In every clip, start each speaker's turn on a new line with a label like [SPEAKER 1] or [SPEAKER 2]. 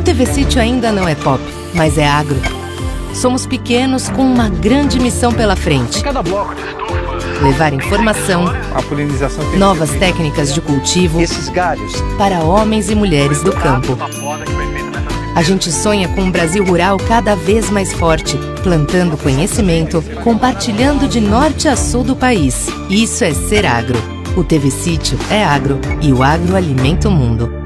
[SPEAKER 1] TV Sítio ainda não é pop, mas é agro. Somos pequenos com uma grande missão pela frente.
[SPEAKER 2] Em cada bloco de estufas,
[SPEAKER 1] levar informação,
[SPEAKER 2] a polinização tem
[SPEAKER 1] novas técnicas de cultivo
[SPEAKER 2] esses galhos
[SPEAKER 1] para homens e mulheres do campo. A gente sonha com um Brasil rural cada vez mais forte, plantando conhecimento, compartilhando de norte a sul do país. Isso é ser agro. O TV Sítio é agro e o agro alimenta o mundo.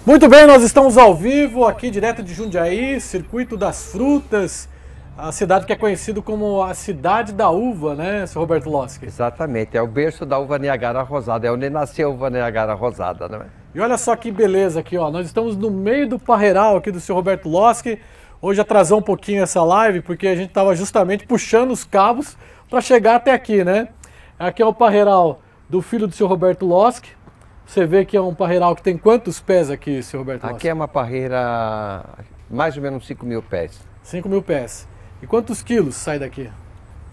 [SPEAKER 3] Muito bem, nós estamos ao vivo aqui direto de Jundiaí, Circuito das Frutas, a cidade que é conhecida como a cidade da uva, né, Sr. Roberto Loschi?
[SPEAKER 4] Exatamente, é o berço da uva Niagara Rosada, é onde nasceu a uva Niagara Rosada, né?
[SPEAKER 3] E olha só que beleza aqui, ó, nós estamos no meio do parreiral aqui do Sr. Roberto Loschi. Hoje atrasou um pouquinho essa live, porque a gente estava justamente puxando os cabos para chegar até aqui, né? Aqui é o parreiral do filho do Sr. Roberto Loschi. Você vê que é um parreiral que tem quantos pés aqui, Sr. Roberto Loschi?
[SPEAKER 4] Aqui é uma parreira mais ou menos 5 mil pés.
[SPEAKER 3] 5 mil pés. E quantos quilos sai daqui?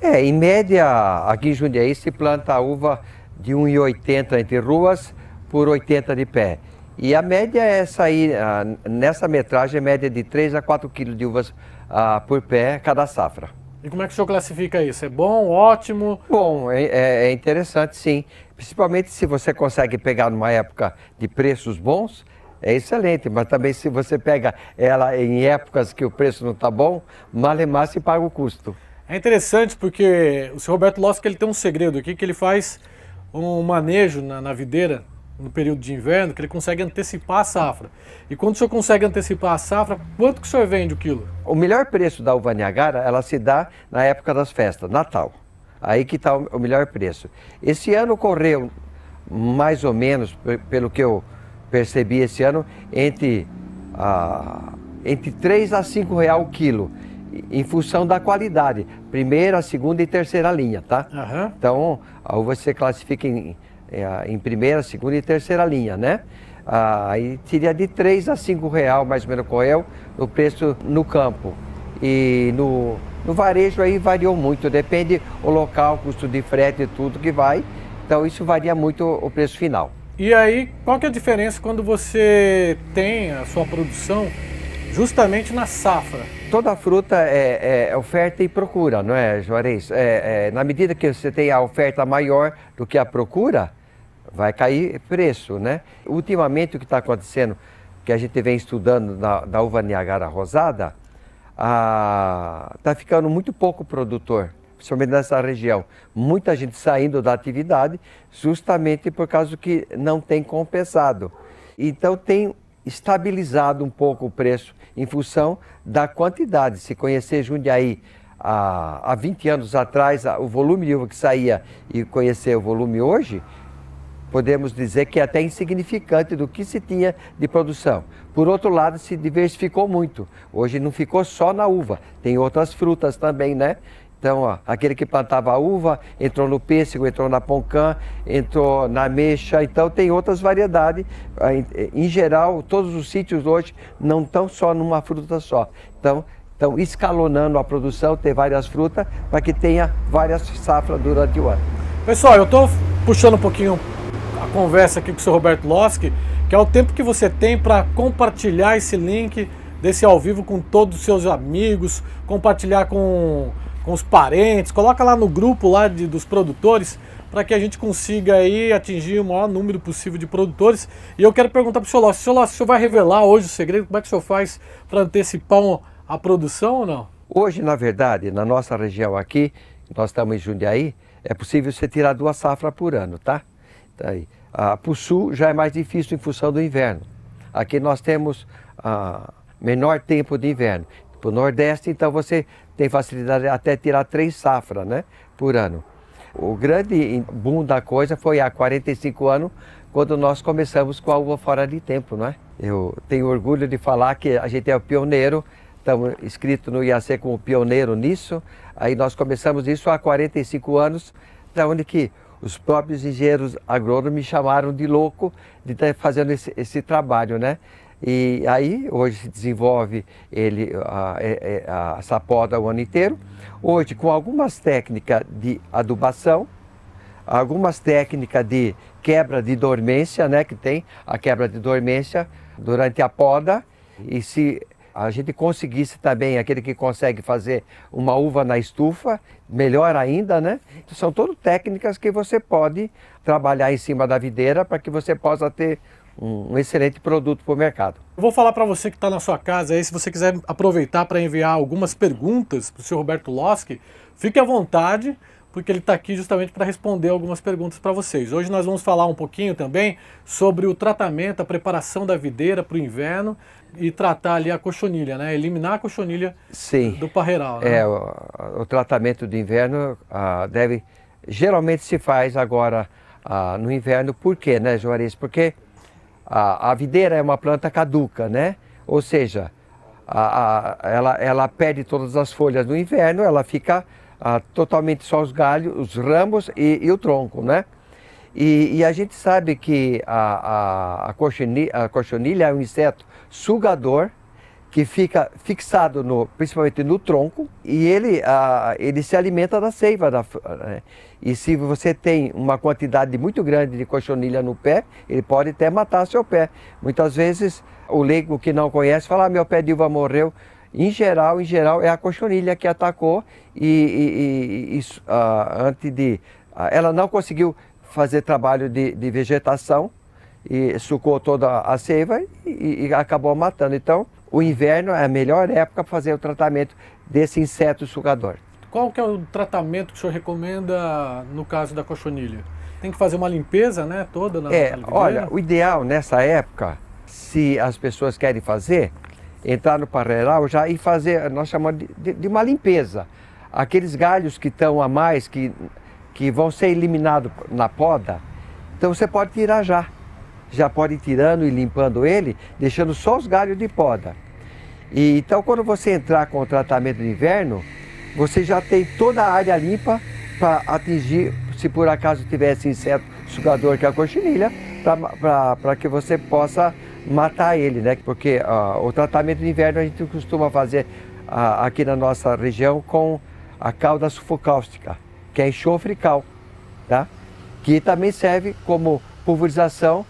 [SPEAKER 4] Em média, aqui em Jundiaí se planta a uva de 1,80 entre ruas por 80 de pé. E a média é sair, nessa metragem, média de 3 a 4 quilos de uvas por pé cada safra.
[SPEAKER 3] E como é que o senhor classifica isso? É bom, ótimo?
[SPEAKER 4] Bom, é interessante sim. Principalmente se você consegue pegar numa época de preços bons, é excelente. Mas também se você pega ela em épocas que o preço não está bom, malemar se paga o custo.
[SPEAKER 3] É interessante porque o senhor Roberto Loschi ele tem um segredo aqui, que ele faz um manejo na videira no período de inverno, que ele consegue antecipar a safra. E quando o senhor consegue antecipar a safra, quanto que o senhor vende o quilo?
[SPEAKER 4] O melhor preço da uva Niagara, ela se dá na época das festas, Natal. Aí que está o melhor preço. Esse ano correu mais ou menos, pelo que eu percebi esse ano, entre 3 a 5 reais o quilo, em função da qualidade. Primeira, segunda e terceira linha, tá?
[SPEAKER 3] Uhum.
[SPEAKER 4] Então, a uva se classifica em primeira, segunda e terceira linha, né? Aí teria de 3 a 5 reais, mais ou menos, correu o preço no campo. E no varejo aí variou muito, depende o local, custo de frete e tudo que vai. Então isso varia muito o preço final.
[SPEAKER 3] E aí, qual que é a diferença quando você tem a sua produção justamente na safra?
[SPEAKER 4] Toda fruta é oferta e procura, não é, Juarez? Na medida que você tem a oferta maior do que a procura, vai cair preço, né? Ultimamente o que está acontecendo, que a gente vem estudando da uva Niagara Rosada, está ficando muito pouco produtor, principalmente nessa região. Muita gente saindo da atividade justamente por causa que não tem compensado. Então tem estabilizado um pouco o preço em função da quantidade. Se conhecer Jundiaí há 20 anos atrás, o volume de uva que saía e conhecer o volume hoje, podemos dizer que é até insignificante do que se tinha de produção. Por outro lado, se diversificou muito. Hoje não ficou só na uva, tem outras frutas também, né? Então, aquele que plantava uva, entrou no pêssego, entrou na poncã, entrou na ameixa, então tem outras variedades. Em geral, todos os sítios hoje não estão só numa fruta só. Então, estão escalonando a produção, ter várias frutas, para que tenha várias safras durante o ano.
[SPEAKER 3] Pessoal, eu estou puxando um pouquinho a conversa aqui com o Sr. Roberto Loschi, que é o tempo que você tem para compartilhar esse link desse ao vivo com todos os seus amigos, compartilhar com os parentes, coloca lá no grupo lá dos produtores, para que a gente consiga aí atingir o maior número possível de produtores. E eu quero perguntar para o Sr. Loschi, Sr. Loschi, o senhor vai revelar hoje o segredo? Como é que o senhor faz para antecipar a produção ou não?
[SPEAKER 4] Hoje, na verdade, na nossa região aqui, nós estamos em Jundiaí, é possível você tirar 2 safras por ano, tá? Para o sul já é mais difícil em função do inverno. Aqui nós temos menor tempo de inverno. Para o Nordeste, então, você tem facilidade até tirar 3 safras, né, por ano. O grande boom da coisa foi há 45 anos, quando nós começamos com a uva fora de tempo, não é? Eu tenho orgulho de falar que a gente é o pioneiro, estamos inscritos no IAC como pioneiro nisso. Aí nós começamos isso há 45 anos, da onde que os próprios engenheiros agrônomos me chamaram de louco de estar fazendo esse trabalho, né? E aí, hoje se desenvolve essa poda o ano inteiro. Hoje, com algumas técnicas de adubação, algumas técnicas de quebra de dormência, né? Que tem a quebra de dormência durante a poda E se a gente conseguisse também, aquele que consegue fazer uma uva na estufa, melhor ainda, né? São todas técnicas que você pode trabalhar em cima da videira para que você possa ter um excelente produto para o mercado.
[SPEAKER 3] Eu vou falar para você que está na sua casa aí, se você quiser aproveitar para enviar algumas perguntas para o senhor Roberto Loschi, fique à vontade, porque ele está aqui justamente para responder algumas perguntas para vocês. Hoje nós vamos falar um pouquinho também sobre o tratamento, a preparação da videira para o inverno e tratar ali a cochonilha, né? Eliminar a cochonilha do parreiral. Né?
[SPEAKER 4] O tratamento do inverno geralmente se faz agora no inverno. Por quê, né, Juarez? Porque a videira é uma planta caduca, né? Ou seja, ela perde todas as folhas no inverno, ela fica totalmente só os galhos, os ramos e o tronco, né? E a gente sabe que a cochonilha é um inseto sugador que fica fixado principalmente no tronco, e ele se alimenta da seiva. E se você tem uma quantidade muito grande de cochonilha no pé, ele pode até matar seu pé. Muitas vezes o leigo que não conhece fala: meu pé de uva morreu. Em geral é a cochonilha que atacou ela não conseguiu fazer trabalho de vegetação e sucou toda a seiva e acabou matando. Então, o inverno é a melhor época para fazer o tratamento desse inseto sugador.
[SPEAKER 3] Qual que é o tratamento que o senhor recomenda no caso da cochonilha? Tem que fazer uma limpeza, né, toda na videira?
[SPEAKER 4] Olha, o ideal nessa época, se as pessoas querem fazer, entrar no parreiral já e fazer, nós chamamos de uma limpeza. Aqueles galhos que estão a mais, que vão ser eliminados na poda, então você pode tirar já pode ir tirando e limpando ele, deixando só os galhos de poda. E então, quando você entrar com o tratamento de inverno, você já tem toda a área limpa para atingir, se por acaso tivesse inseto sugador, que é a cochonilha, para que você possa matar ele, né? Porque o tratamento de inverno a gente costuma fazer aqui na nossa região com a cal da sulfocáustica, que é enxofre e cal, tá? Que também serve como pulverização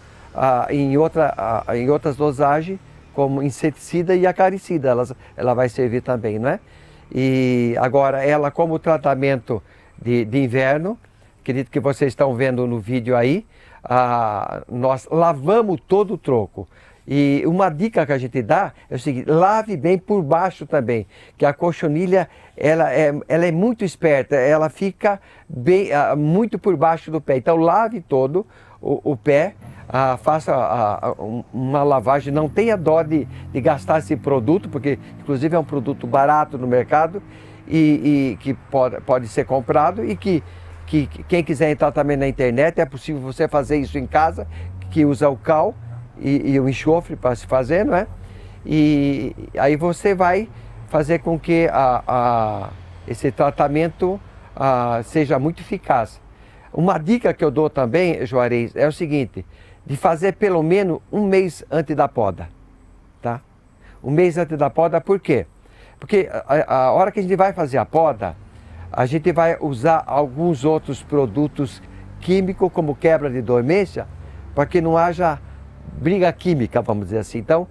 [SPEAKER 4] em outras dosagens, como inseticida e acaricida, ela vai servir também, não é? E agora ela, como tratamento de inverno, acredito que vocês estão vendo no vídeo aí, nós lavamos todo o tronco. E uma dica que a gente dá é o seguinte: lave bem por baixo também, que a cochonilha ela é muito esperta, ela fica bem, muito por baixo do pé. Então lave todo o pé, faça uma lavagem, não tenha dó de gastar esse produto, porque inclusive é um produto barato no mercado e que pode ser comprado, e que quem quiser entrar também na internet, é possível você fazer isso em casa, que usa o cal e o enxofre para se fazer, não é? E aí você vai fazer com que esse tratamento seja muito eficaz. Uma dica que eu dou também, Juarez, é o seguinte: de fazer pelo menos um mês antes da poda, tá? Um mês antes da poda, por quê? Porque a hora que a gente vai fazer a poda, a gente vai usar alguns outros produtos químicos, como quebra de dormência, para que não haja briga química, vamos dizer assim. Então,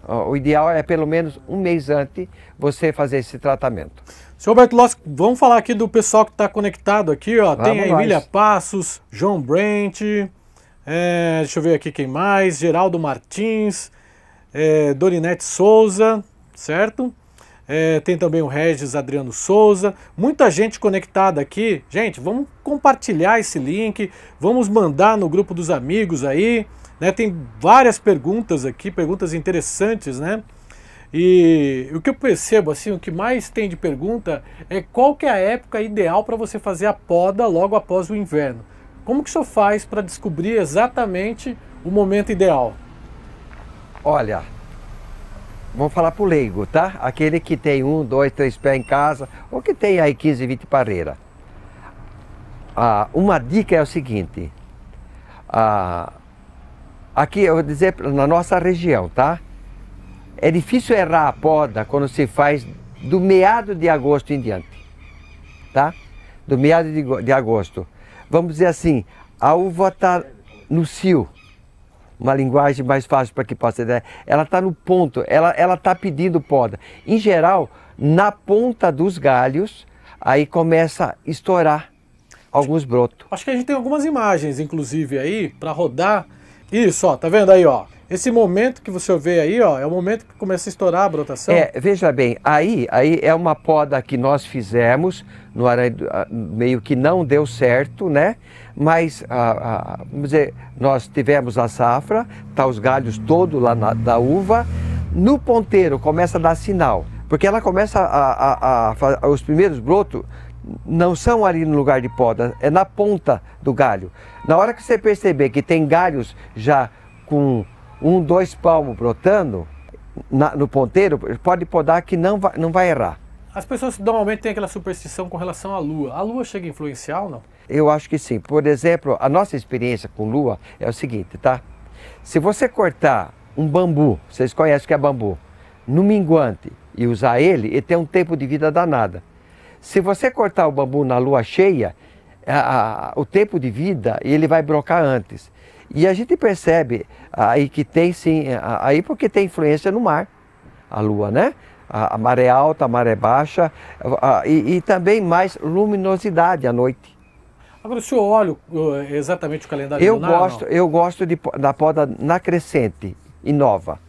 [SPEAKER 4] o ideal é pelo menos um mês antes você fazer esse tratamento.
[SPEAKER 3] Senhor Roberto Loschi, vamos falar aqui do pessoal que está conectado aqui, ó. Tem a Emília Passos, João Brent, deixa eu ver aqui quem mais, Geraldo Martins, Dorinete Souza, certo? Tem também o Regis Adriano Souza, muita gente conectada aqui. Gente, vamos compartilhar esse link, vamos mandar no grupo dos amigos aí, né? Tem várias perguntas aqui, perguntas interessantes, né? E o que eu percebo, assim, o que mais tem de pergunta é qual que é a época ideal para você fazer a poda logo após o inverno. Como que o senhor faz para descobrir exatamente o momento ideal?
[SPEAKER 4] Olha, vamos falar para o leigo, tá? Aquele que tem 1, 2, 3 pés em casa, ou que tem aí 15, 20 parreiras. Uma dica é o seguinte: aqui eu vou dizer, na nossa região, tá? É difícil errar a poda quando se faz do meado de agosto em diante, tá? Do meado de agosto. Vamos dizer assim, a uva está no cio, uma linguagem mais fácil para que possa ter, ela está no ponto, ela está pedindo poda. Em geral, na ponta dos galhos, aí começa a estourar alguns brotos.
[SPEAKER 3] Acho que a gente tem algumas imagens, inclusive, aí, para rodar. Isso, ó, tá vendo aí, ó? Esse momento que você vê aí, ó, é o momento que começa a estourar a brotação.
[SPEAKER 4] Veja bem, aí é uma poda que nós fizemos, no aranha, meio que não deu certo, né? Mas, vamos dizer, nós tivemos a safra, tá os galhos todos lá da uva. No ponteiro começa a dar sinal, porque ela começa os primeiros brotos não são ali no lugar de poda, é na ponta do galho. Na hora que você perceber que tem galhos já com 1, 2 palmos brotando no ponteiro, pode podar que não vai errar.
[SPEAKER 3] As pessoas normalmente têm aquela superstição com relação à lua. A lua chega a influenciar ou não?
[SPEAKER 4] Eu acho que sim. Por exemplo, a nossa experiência com lua é o seguinte, tá? Se você cortar um bambu, vocês conhecem o que é bambu, no minguante e usar ele tem um tempo de vida danada. Se você cortar o bambu na lua cheia, o tempo de vida ele vai brocar antes. E a gente percebe aí que tem sim, aí porque tem influência no mar, a lua, né? A maré alta, a maré baixa e também mais luminosidade à noite.
[SPEAKER 3] Agora, o senhor olha exatamente o calendário lunar?
[SPEAKER 4] Eu gosto da poda na crescente e nova.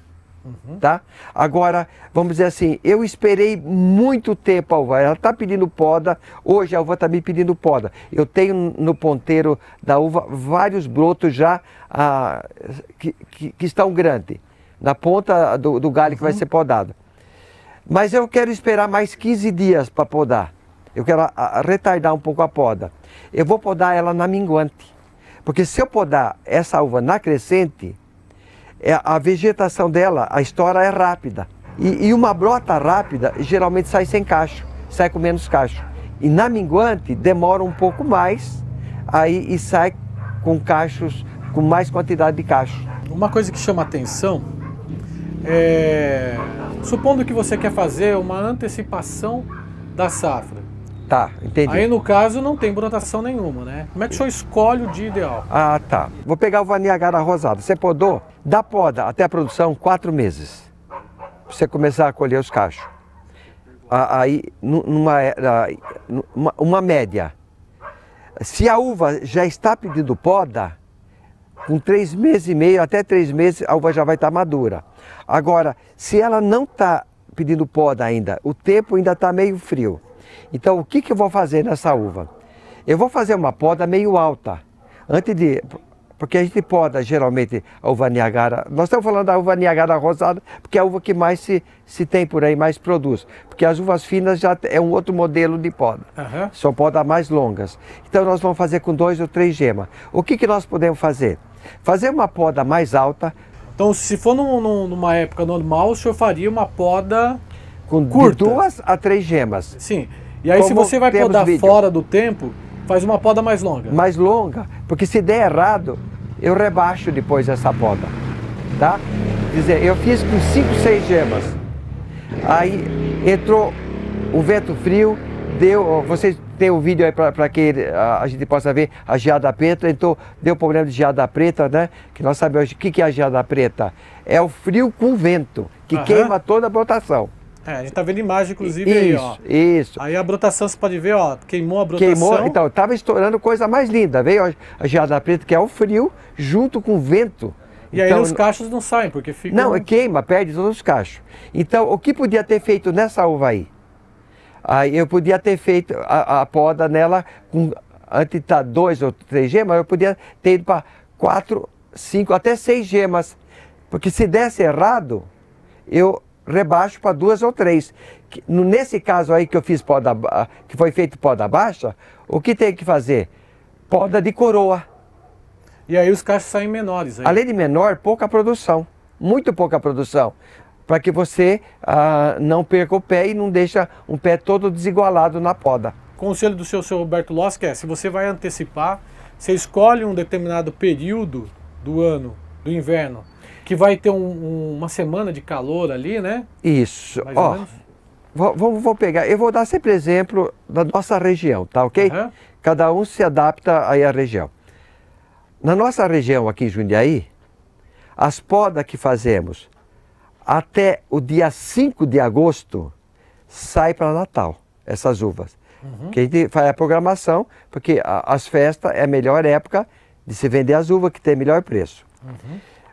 [SPEAKER 4] Tá? Agora, vamos dizer assim, eu esperei muito tempo a uva, ela está pedindo poda, hoje a uva está me pedindo poda. Eu tenho no ponteiro da uva vários brotos já que estão grandes, na ponta do galho que vai ser podado. Mas eu quero esperar mais 15 dias para podar, eu quero retardar um pouco a poda. Eu vou podar ela na minguante, porque se eu podar essa uva na crescente, a vegetação dela, a estoura é rápida. E uma brota rápida geralmente sai sem cacho, sai com menos cacho. E na minguante demora um pouco mais aí e sai com cachos, com mais quantidade de cacho.
[SPEAKER 3] Uma coisa que chama atenção é, supondo que você quer fazer uma antecipação da safra.
[SPEAKER 4] Tá, entendi.
[SPEAKER 3] Aí no caso não tem brotação nenhuma, né? Como é que o senhor escolhe o dia ideal?
[SPEAKER 4] Ah, tá. Vou pegar o Vaniagara rosado. Você podou, da poda até a produção, 4 meses. Pra você começar a colher os cachos. Aí, uma média. Se a uva já está pedindo poda, com 3 meses e meio, até 3 meses, a uva já vai estar madura. Agora, se ela não está pedindo poda ainda, o tempo ainda está meio frio. Então, o que eu vou fazer nessa uva? Eu vou fazer uma poda meio alta, porque a gente poda geralmente a uva Niagara. Nós estamos falando da uva Niagara rosada, porque é a uva que mais se tem por aí, mais produz. Porque as uvas finas já é um outro modelo de poda, são podas mais longas. Então, nós vamos fazer com 2 ou 3 gemas. O que nós podemos fazer? Fazer uma poda mais alta.
[SPEAKER 3] Então, se for numa época normal, o senhor faria uma poda
[SPEAKER 4] com de 2 a 3 gemas.
[SPEAKER 3] Sim. E aí, se você vai podar fora do tempo, faz uma poda mais longa.
[SPEAKER 4] Mais longa, porque se der errado, eu rebaixo depois essa poda, tá? Quer dizer, eu fiz com 5, 6 gemas. Aí entrou o vento frio, vocês têm o vídeo aí para que a gente possa ver a geada preta, então deu problema de geada preta, né? Que nós sabemos o que é a geada preta. É o frio com vento, que queima toda a brotação.
[SPEAKER 3] A gente tá vendo imagem, inclusive, aí, ó.
[SPEAKER 4] Isso.
[SPEAKER 3] Aí a brotação, você pode ver, ó, queimou a brotação.
[SPEAKER 4] Queimou, então, tava estourando coisa mais linda. Veio a geada preta, que é o frio, junto com o vento.
[SPEAKER 3] E então, aí os cachos não saem, porque fica...
[SPEAKER 4] Não, queima, perde todos os cachos. Então, o que podia ter feito nessa uva aí? Aí eu podia ter feito a poda nela, antes de estar 2 ou 3 gemas, eu podia ter ido para 4, 5, até 6 gemas. Porque se desse errado, eu rebaixo para 2 ou 3. Nesse caso aí que eu fiz poda, que foi feito poda baixa, o que tem que fazer? Poda de coroa.
[SPEAKER 3] E aí os cachos saem menores. Aí.
[SPEAKER 4] Além de menor, pouca produção, muito pouca produção, para que você não perca o pé e não deixa um pé todo desigualado na poda.
[SPEAKER 3] O conselho do seu Roberto Loschi é, se você vai antecipar, você escolhe um determinado período do ano, do inverno, que vai ter uma semana de calor ali, né?
[SPEAKER 4] Isso. Ó, vou pegar, eu vou dar sempre exemplo da nossa região, tá ok? Cada um se adapta aí à região. Na nossa região aqui em Jundiaí, As podas que fazemos até o dia 5 de agosto sai para Natal, essas uvas. Que a gente faz a programação, porque as festas é a melhor época de se vender as uvas, que tem melhor preço.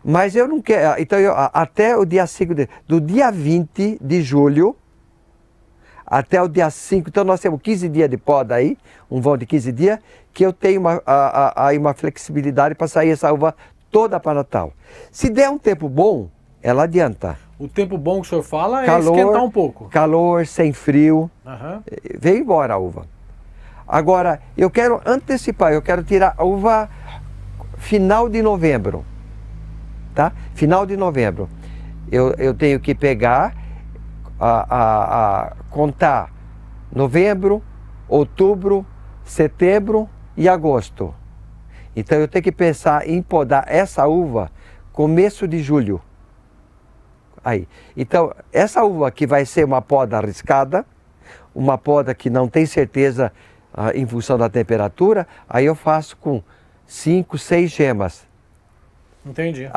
[SPEAKER 4] Mas eu não quero, então até o dia 5, do dia 20 de julho até o dia 5, então nós temos 15 dias de poda aí, um vão de 15 dias, que eu tenho uma flexibilidade para sair essa uva toda para Natal. Se der um tempo bom, ela adianta.
[SPEAKER 3] O tempo bom que o senhor fala
[SPEAKER 4] Calor,
[SPEAKER 3] é esquentar um pouco.
[SPEAKER 4] Calor, sem frio,
[SPEAKER 3] Aham.
[SPEAKER 4] veio embora a uva. Agora, eu quero antecipar, eu quero tirar a uva final de novembro, tá? Final de novembro. Eu tenho que pegar, contar novembro, outubro, setembro e agosto. Então eu tenho que pensar em podar essa uva começo de julho. Aí. Então, essa uva que vai ser uma poda arriscada, uma poda que não tem certeza em função da temperatura, aí eu faço com 5, 6 gemas.
[SPEAKER 3] Entendi.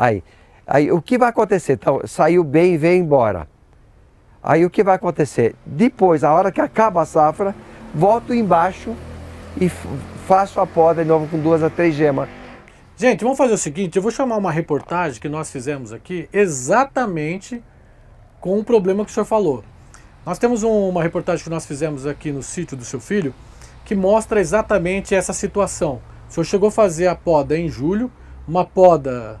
[SPEAKER 4] Aí o que vai acontecer? Então, saiu bem e veio embora. Aí o que vai acontecer? Depois, a hora que acaba a safra, volto embaixo e faço a poda de novo com 2 a 3 gemas.
[SPEAKER 3] Gente, vamos fazer o seguinte, eu vou chamar uma reportagem que nós fizemos aqui exatamente com o problema que o senhor falou. Nós temos uma reportagem que nós fizemos aqui no sítio do seu filho que mostra exatamente essa situação. O senhor chegou a fazer a poda em julho, uma poda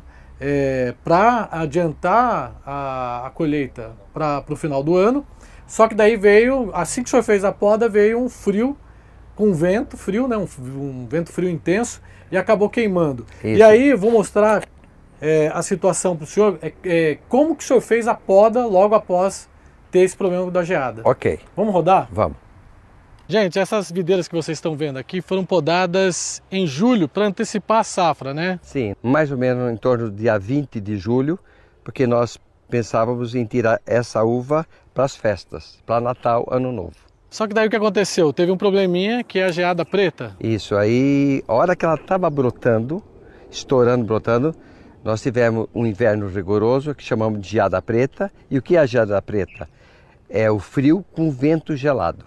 [SPEAKER 3] para adiantar a colheita para o final do ano, só que daí veio, assim que o senhor fez a poda, veio um frio, com vento frio, né, um vento frio intenso, e acabou queimando.
[SPEAKER 4] Isso.
[SPEAKER 3] E aí, vou mostrar a situação para o senhor, como que o senhor fez a poda logo após ter esse problema da geada.
[SPEAKER 4] Ok.
[SPEAKER 3] Vamos rodar?
[SPEAKER 4] Vamos.
[SPEAKER 3] Gente, essas videiras que vocês estão vendo aqui foram podadas em julho para antecipar a safra, né?
[SPEAKER 4] Sim, mais ou menos em torno do dia 20 de julho, porque nós pensávamos em tirar essa uva para as festas, para Natal, Ano Novo.
[SPEAKER 3] Só que daí o que aconteceu? Teve um probleminha que é a geada preta.
[SPEAKER 4] Isso, aí, a hora que ela estava brotando, estourando, brotando, nós tivemos um inverno rigoroso, que chamamos de geada preta. E o que é a geada preta? É o frio com vento gelado.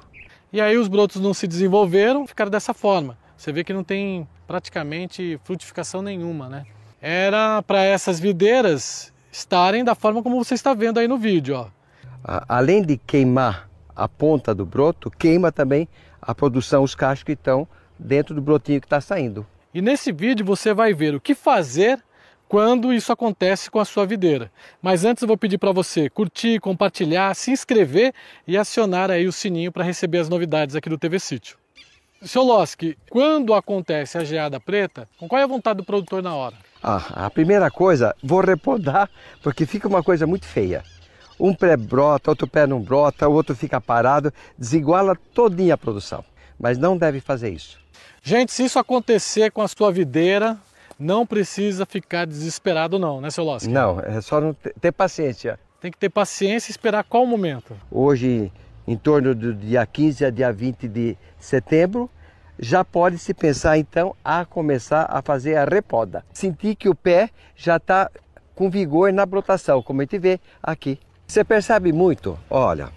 [SPEAKER 3] E aí os brotos não se desenvolveram, ficaram dessa forma. Você vê que não tem praticamente frutificação nenhuma, né? Era para essas videiras estarem da forma como você está vendo aí no vídeo, ó.
[SPEAKER 4] Além de queimar a ponta do broto, queima também a produção, os cachos que estão dentro do brotinho que está saindo.
[SPEAKER 3] E nesse vídeo você vai ver o que fazer quando isso acontece com a sua videira. Mas antes eu vou pedir para você curtir, compartilhar, se inscrever e acionar aí o sininho para receber as novidades aqui do TV Sítio. Seu Loski, quando acontece a geada preta, qual é a vontade do produtor na hora?
[SPEAKER 4] A primeira coisa, vou repodar, porque fica uma coisa muito feia. Um pé brota, outro pé não brota, o outro fica parado, desiguala todinha a produção. Mas não deve fazer isso.
[SPEAKER 3] Gente, se isso acontecer com a sua videira, não precisa ficar desesperado não, né, seu Loski?
[SPEAKER 4] Não, é só não ter paciência.
[SPEAKER 3] Tem que ter paciência e esperar qual momento?
[SPEAKER 4] Hoje, em torno do dia 15 a dia 20 de setembro, já pode se pensar então a começar a fazer a repoda. Sentir que o pé já está com vigor na brotação, como a gente vê aqui. Você percebe muito, olha,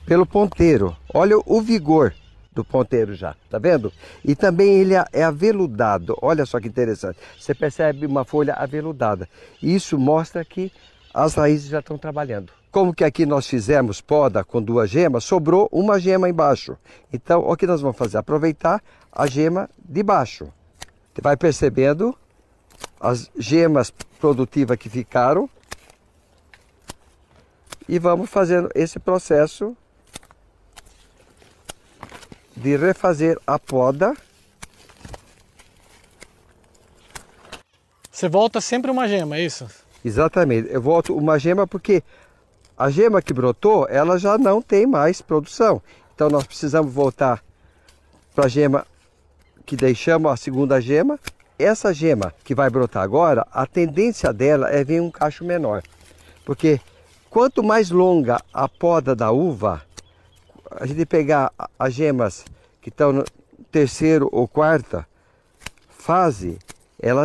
[SPEAKER 4] pelo ponteiro, olha o vigor do ponteiro já, tá vendo? E também ele é aveludado, olha só que interessante. Você percebe uma folha aveludada. Isso mostra que as raízes já estão trabalhando. Como que aqui nós fizemos poda com 2 gemas, sobrou uma gema embaixo. Então, o que nós vamos fazer? Aproveitar a gema de baixo. Você vai percebendo as gemas produtivas que ficaram. E vamos fazendo esse processo de refazer a poda.
[SPEAKER 3] Você volta sempre uma gema, é isso?
[SPEAKER 4] Exatamente, eu volto uma gema porque a gema que brotou, ela já não tem mais produção. Então nós precisamos voltar para a gema que deixamos, a segunda gema. Essa gema que vai brotar agora, a tendência dela é vir um cacho menor. Porque quanto mais longa a poda da uva, a gente pegar as gemas que estão no 3ª ou 4ª fase,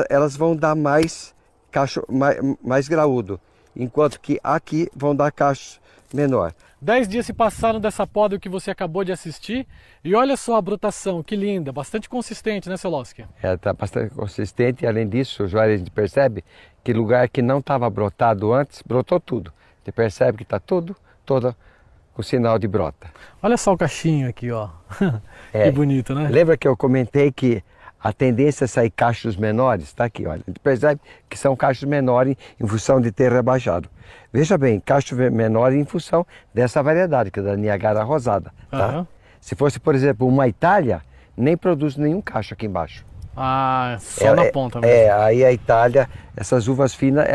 [SPEAKER 4] elas vão dar mais cacho mais graúdo, enquanto que aqui vão dar cacho menor.
[SPEAKER 3] 10 dias se passaram dessa poda que você acabou de assistir e olha só a brotação, que linda, bastante consistente, né, seu Loski?
[SPEAKER 4] Está bastante consistente e além disso, Juarez, a gente percebe que lugar que não estava brotado antes, brotou tudo. Você percebe que está todo com sinal de brota.
[SPEAKER 3] Olha só o cachinho aqui, ó. Que bonito, né?
[SPEAKER 4] Lembra que eu comentei que a tendência é sair cachos menores? Está aqui, olha. A gente percebe que são cachos menores em função de ter rebaixado. Veja bem, cacho menor em função dessa variedade, que é da Niagara rosada. Tá? Se fosse, por exemplo, uma Itália, nem produz nenhum cacho aqui embaixo.
[SPEAKER 3] Ah, só na ponta mesmo.
[SPEAKER 4] Aí a Itália, essas uvas finas,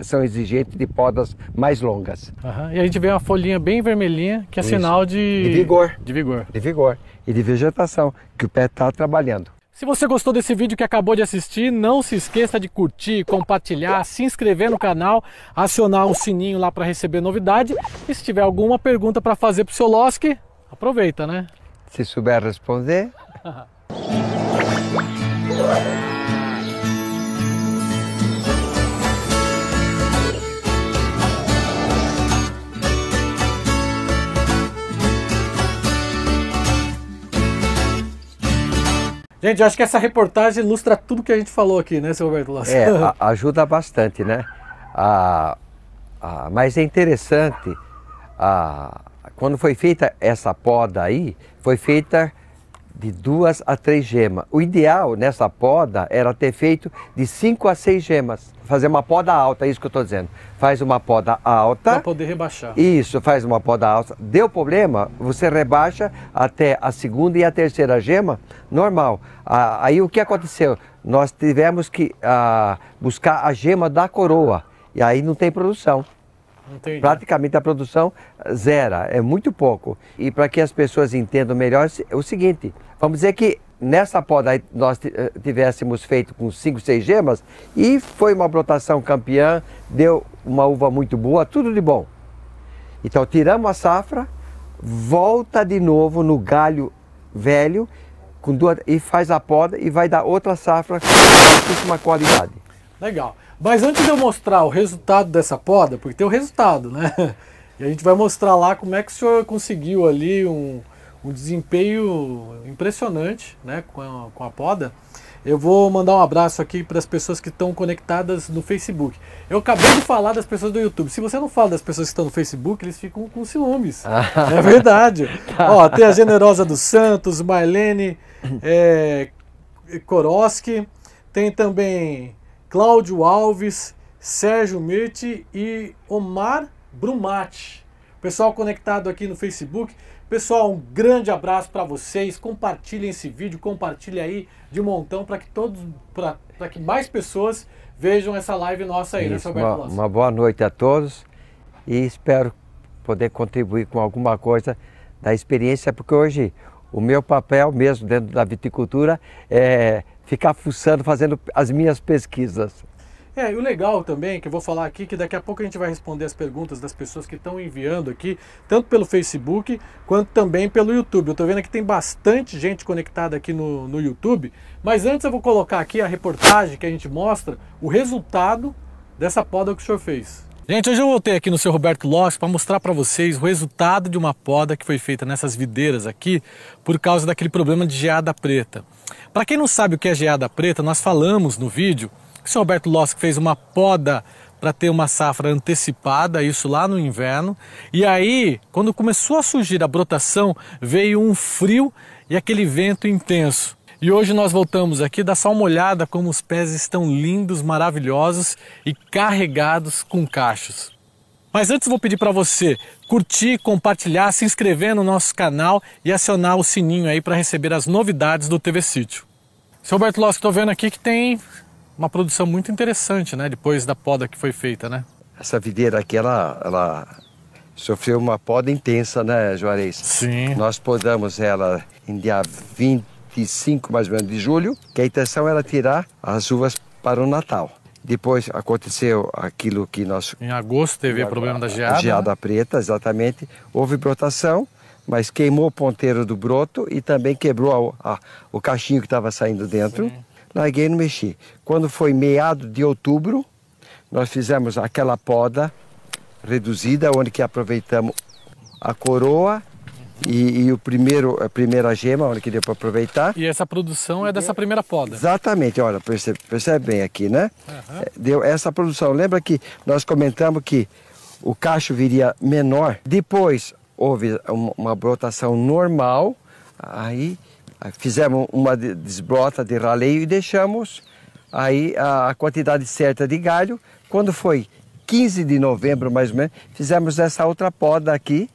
[SPEAKER 4] são exigentes de podas mais longas.
[SPEAKER 3] E a gente vê uma folhinha bem vermelhinha, que é sinal de
[SPEAKER 4] vigor.
[SPEAKER 3] De vigor.
[SPEAKER 4] De vigor e de vegetação, que o pé está trabalhando.
[SPEAKER 3] Se você gostou desse vídeo que acabou de assistir, não se esqueça de curtir, compartilhar, se inscrever no canal, acionar o sininho lá para receber novidade. E se tiver alguma pergunta para fazer para o seu Loski, aproveita, né?
[SPEAKER 4] Se souber responder...
[SPEAKER 3] Gente, eu acho que essa reportagem ilustra tudo que a gente falou aqui, né, seu Roberto Loski?
[SPEAKER 4] Ajuda bastante, né? Mas é interessante, quando foi feita essa poda aí, foi feita de 2 a 3 gemas. O ideal nessa poda era ter feito de 5 a 6 gemas. Fazer uma poda alta, é isso que eu estou dizendo. Faz uma poda alta.
[SPEAKER 3] Para poder rebaixar.
[SPEAKER 4] Isso, faz uma poda alta. Deu problema, você rebaixa até a 2ª e a 3ª gema, normal. Aí o que aconteceu? Nós tivemos que buscar a gema da coroa. E aí não tem produção.
[SPEAKER 3] Entendi.
[SPEAKER 4] Praticamente a produção zera, é muito pouco. E para que as pessoas entendam melhor, é o seguinte, vamos dizer que nessa poda nós tivéssemos feito com 5, 6 gemas e foi uma brotação campeã, deu uma uva muito boa, tudo de bom. Então tiramos a safra, volta de novo no galho velho e faz a poda e vai dar outra safra com altíssima qualidade.
[SPEAKER 3] Legal. Mas antes de eu mostrar o resultado dessa poda, porque tem o resultado, né? E a gente vai mostrar lá como é que o senhor conseguiu ali um desempenho impressionante, né, com a poda. Eu vou mandar um abraço aqui para as pessoas que estão conectadas no Facebook. Eu acabei de falar das pessoas do YouTube. Se você não fala das pessoas que estão no Facebook, eles ficam com ciúmes. É verdade. Ó, tem a Generosa dos Santos, Marlene Koroski, tem também Cláudio Alves, Sérgio Mirti e Omar Brumati. Pessoal conectado aqui no Facebook. Pessoal, um grande abraço para vocês. Compartilhem esse vídeo, compartilhem aí de montão para que mais pessoas vejam essa live nossa aí,
[SPEAKER 4] isso,
[SPEAKER 3] né, Roberto?
[SPEAKER 4] Uma boa noite a todos e espero poder contribuir com alguma coisa da experiência, porque hoje o meu papel mesmo dentro da viticultura é ficar fuçando, fazendo as minhas pesquisas.
[SPEAKER 3] E o legal também, que eu vou falar aqui, que daqui a pouco a gente vai responder as perguntas das pessoas que estão enviando aqui, tanto pelo Facebook, quanto também pelo YouTube. Eu estou vendo que tem bastante gente conectada aqui no YouTube, mas antes eu vou colocar aqui a reportagem que a gente mostra o resultado dessa poda que o senhor fez. Gente, hoje eu voltei aqui no seu Roberto Loski para mostrar para vocês o resultado de uma poda que foi feita nessas videiras aqui por causa daquele problema de geada preta. Para quem não sabe o que é geada preta, nós falamos no vídeo que o senhor Roberto Loski fez uma poda para ter uma safra antecipada, isso lá no inverno. E aí, quando começou a surgir a brotação, veio um frio e aquele vento intenso. E hoje nós voltamos aqui, dá só uma olhada como os pés estão lindos, maravilhosos e carregados com cachos. Mas antes vou pedir para você curtir, compartilhar, se inscrever no nosso canal e acionar o sininho aí para receber as novidades do TV Sítio. Seu Roberto Loski, estou vendo aqui que tem uma produção muito interessante, né? Depois da poda que foi feita, né?
[SPEAKER 4] Essa videira aqui, ela sofreu uma poda intensa, né, Juarez?
[SPEAKER 3] Sim.
[SPEAKER 4] Nós podamos ela em dia 25, mais ou menos, de julho, que a intenção era tirar as uvas para o Natal. Depois aconteceu aquilo que nós...
[SPEAKER 3] Em agosto teve o problema da geada.
[SPEAKER 4] A geada preta, exatamente. Houve brotação, mas queimou o ponteiro do broto e também quebrou o cachinho que estava saindo dentro. Sim. Larguei e não mexi. Quando foi meado de outubro, nós fizemos aquela poda reduzida, onde que aproveitamos a coroa e a primeira gema, onde que deu para aproveitar.
[SPEAKER 3] E essa produção é dessa primeira poda?
[SPEAKER 4] Exatamente, olha, percebe bem aqui, né? Deu essa produção. Lembra que nós comentamos que o cacho viria menor? Depois houve uma brotação normal, aí fizemos uma desbrota de raleio e deixamos aí a quantidade certa de galho. Quando foi 15 de novembro, mais ou menos, fizemos essa outra poda aqui.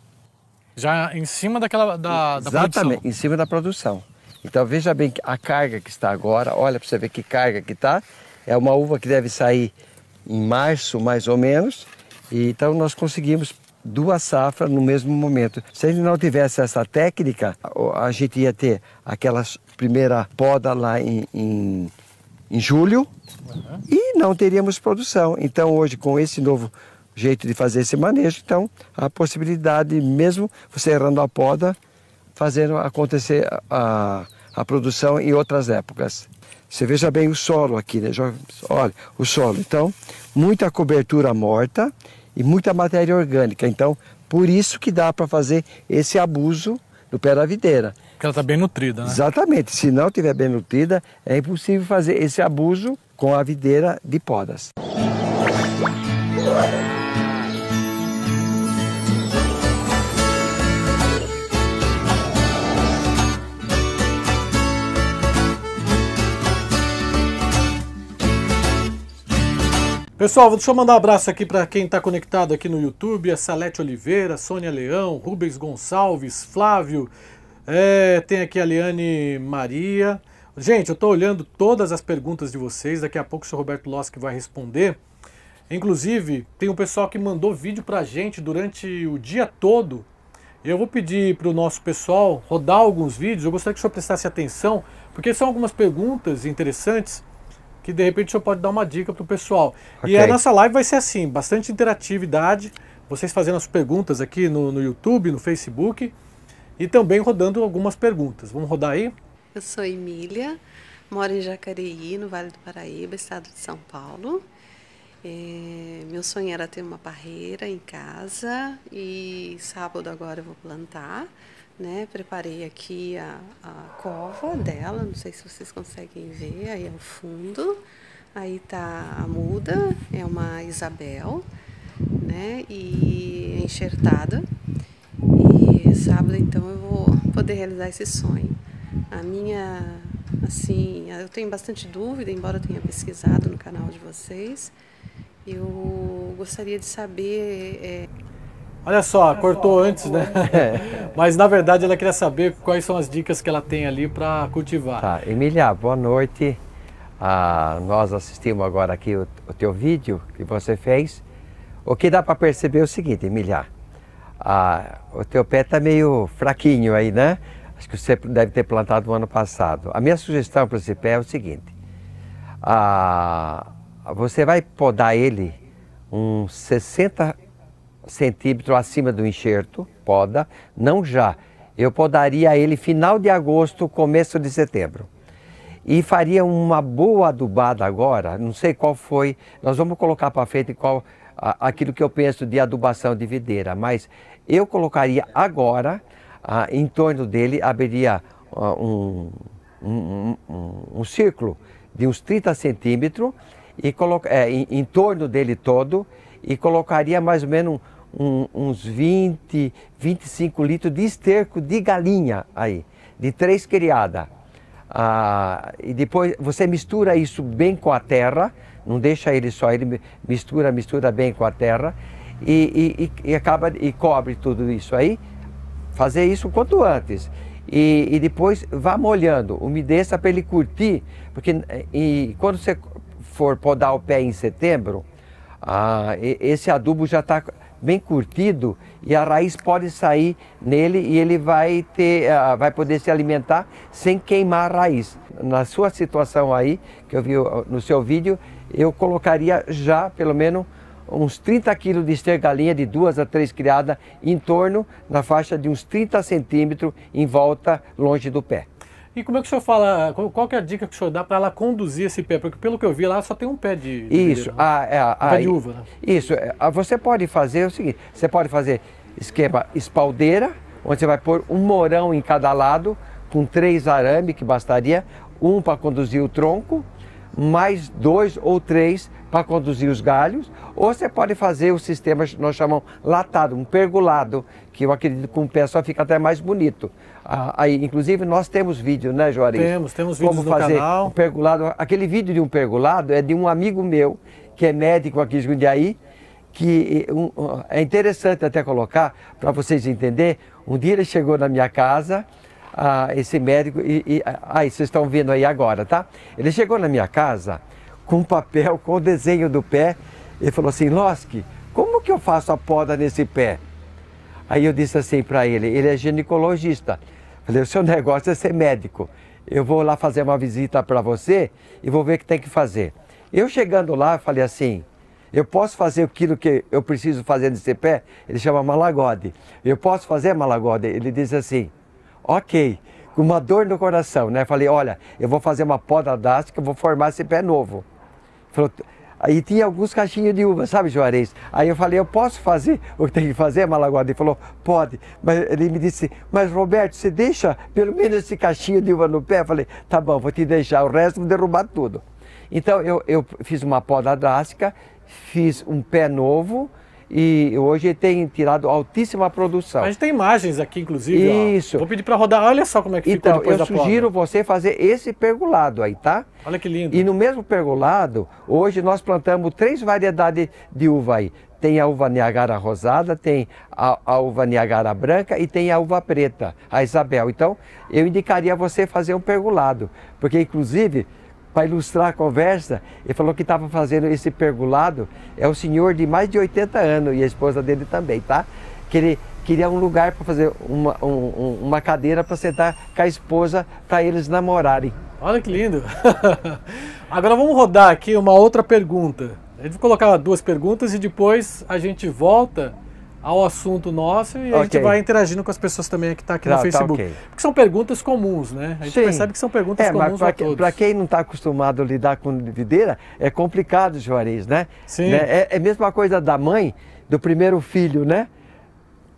[SPEAKER 3] Já em cima da
[SPEAKER 4] Exatamente,
[SPEAKER 3] produção.
[SPEAKER 4] em cima da produção. Então veja bem a carga que está agora, olha para você ver que carga que está. É uma uva que deve sair em março, mais ou menos. E então nós conseguimos 2 safras no mesmo momento. Se a gente não tivesse essa técnica, a gente ia ter aquela primeira poda lá em julho e não teríamos produção. Então hoje, com esse novo jeito de fazer esse manejo, então a possibilidade, mesmo você errando a poda, fazendo acontecer a produção em outras épocas. Você veja bem o solo aqui, né? Olha o solo. Então, muita cobertura morta e muita matéria orgânica. Então, por isso que dá para fazer esse abuso no pé da videira.
[SPEAKER 3] Porque ela está bem nutrida, né?
[SPEAKER 4] Exatamente. Se não estiver bem nutrida, é impossível fazer esse abuso com a videira de podas.
[SPEAKER 3] Pessoal, deixa eu mandar um abraço aqui para quem está conectado aqui no YouTube, a Salete Oliveira, Sônia Leão, Rubens Gonçalves, Flávio, tem aqui a Liane Maria. Gente, eu estou olhando todas as perguntas de vocês, daqui a pouco o senhor Roberto Loschi vai responder. Inclusive, tem um pessoal que mandou vídeo para a gente durante o dia todo. Eu vou pedir para o nosso pessoal rodar alguns vídeos, eu gostaria que o senhor prestasse atenção, porque são algumas perguntas interessantes que de repente o senhor pode dar uma dica para o pessoal. Okay. E a nossa live vai ser assim, bastante interatividade, vocês fazendo as perguntas aqui no YouTube, no Facebook, e também rodando algumas perguntas. Vamos rodar aí?
[SPEAKER 5] Eu sou Emília, moro em Jacareí, no Vale do Paraíba, estado de São Paulo. Meu sonho era ter uma parreira em casa e sábado agora eu vou plantar. Né, preparei aqui a cova dela, não sei se vocês conseguem ver, aí ao fundo, aí tá a muda, é uma Isabel, né, e enxertada, e sábado então eu vou poder realizar esse sonho. A minha, assim, eu tenho bastante dúvida, embora eu tenha pesquisado no canal de vocês, eu gostaria de saber...
[SPEAKER 3] Olha só, cortou antes, né? Mas na verdade ela queria saber quais são as dicas que ela tem ali para cultivar.
[SPEAKER 4] Tá, Emília, boa noite. Nós assistimos agora aqui o teu vídeo que você fez. O que dá para perceber é o seguinte, Emília. O teu pé está meio fraquinho aí, né? Acho que você deve ter plantado no ano passado. A minha sugestão para esse pé é o seguinte. Você vai podar ele uns 60 centímetros acima do enxerto, poda, não já. Eu podaria ele final de agosto, começo de setembro. E faria uma boa adubada agora, não sei qual foi, nós vamos colocar para frente aquilo que eu penso de adubação de videira, mas eu colocaria agora, em torno dele, abriria um círculo de uns 30 centímetros, e em torno dele todo, e colocaria mais ou menos uns 20, 25 litros de esterco de galinha aí, de 3 criadas. E depois você mistura isso bem com a terra, não deixa ele só, ele mistura bem com a terra e cobre tudo isso aí. Fazer isso quanto antes. E depois vá molhando, umedeça para ele curtir, porque quando você for podar o pé em setembro, esse adubo já está bem curtido e a raiz pode sair nele e ele vai poder se alimentar sem queimar a raiz. Na sua situação aí, que eu vi no seu vídeo, eu colocaria já pelo menos uns 30 quilos de estergalinha de 2 a 3 criadas em torno, na faixa de uns 30 centímetros em volta, longe do pé.
[SPEAKER 3] E como é que o senhor fala, qual que é a dica que o senhor dá para ela conduzir esse pé? Porque pelo que eu vi lá só tem um pé de
[SPEAKER 4] Isso,
[SPEAKER 3] videira, né? Pé de uva, né?
[SPEAKER 4] Isso, você pode fazer o seguinte, você pode fazer esquema espaldeira, onde você vai pôr um morão em cada lado, com 3 arames, que bastaria, um para conduzir o tronco, mais 2 ou 3 para conduzir os galhos, ou você pode fazer o sistema que nós chamamos latado, um pergolado, que eu acredito que com o pé só fica até mais bonito. Aí, inclusive, nós temos vídeo, né, Juarez?
[SPEAKER 3] Temos vídeos no canal.
[SPEAKER 4] Um pergolado. Aquele vídeo de um pergolado é de um amigo meu, que é médico aqui em Jundiaí, que é interessante até colocar, para vocês entenderem. Um dia ele chegou na minha casa, esse médico, aí vocês estão vendo aí agora, tá? Ele chegou na minha casa com um papel, com o desenho do pé, ele falou assim, Loski, como que eu faço a poda nesse pé? Aí eu disse assim para ele é ginecologista. Falei, o seu negócio é ser médico. Eu vou lá fazer uma visita para você e vou ver o que tem que fazer. Eu chegando lá, falei assim, eu posso fazer aquilo que eu preciso fazer nesse pé? Ele chama malagode. Eu posso fazer malagode? Ele diz assim, ok, com uma dor no coração, né? Falei, olha, eu vou fazer uma poda drástica, eu vou formar esse pé novo. Falou, aí tinha alguns cachinhos de uva, sabe, Juarez? Aí eu falei, eu posso fazer o que tem que fazer, malagode? Ele falou, pode. Mas ele me disse, mas Roberto, você deixa pelo menos esse cachinho de uva no pé? Eu falei, tá bom, vou te deixar, o resto vou derrubar tudo. Então eu fiz uma poda drástica, fiz um pé novo e hoje tem tirado altíssima produção.
[SPEAKER 3] A gente tem imagens aqui, inclusive.
[SPEAKER 4] Isso.
[SPEAKER 3] Ó. Vou pedir para rodar, olha só como é que ficou depois da poda.
[SPEAKER 4] Então, eu sugiro você fazer esse pergolado aí, tá?
[SPEAKER 3] Olha que lindo.
[SPEAKER 4] E no mesmo pergolado, hoje nós plantamos 3 variedades de uva aí. Tem a uva Niagara rosada, tem a uva Niagara branca e tem a uva preta, a Isabel. Então, eu indicaria você fazer um pergolado, porque inclusive, para ilustrar a conversa, ele falou que estava fazendo esse pergolado, é o senhor de mais de 80 anos e a esposa dele também, tá? Que ele queria um lugar para fazer uma cadeira para sentar com a esposa para eles namorarem.
[SPEAKER 3] Olha que lindo. Agora vamos rodar aqui uma outra pergunta. A gente vai colocar 2 perguntas e depois a gente volta ao assunto nosso e a gente vai interagindo com as pessoas também que estão aqui no Facebook. Porque são perguntas comuns, né? A gente percebe que são perguntas comuns a todos.
[SPEAKER 4] Para quem não está acostumado a lidar com videira, é complicado, Juarez, né?
[SPEAKER 3] Sim.
[SPEAKER 4] Né? É a mesma coisa da mãe, do primeiro filho, né?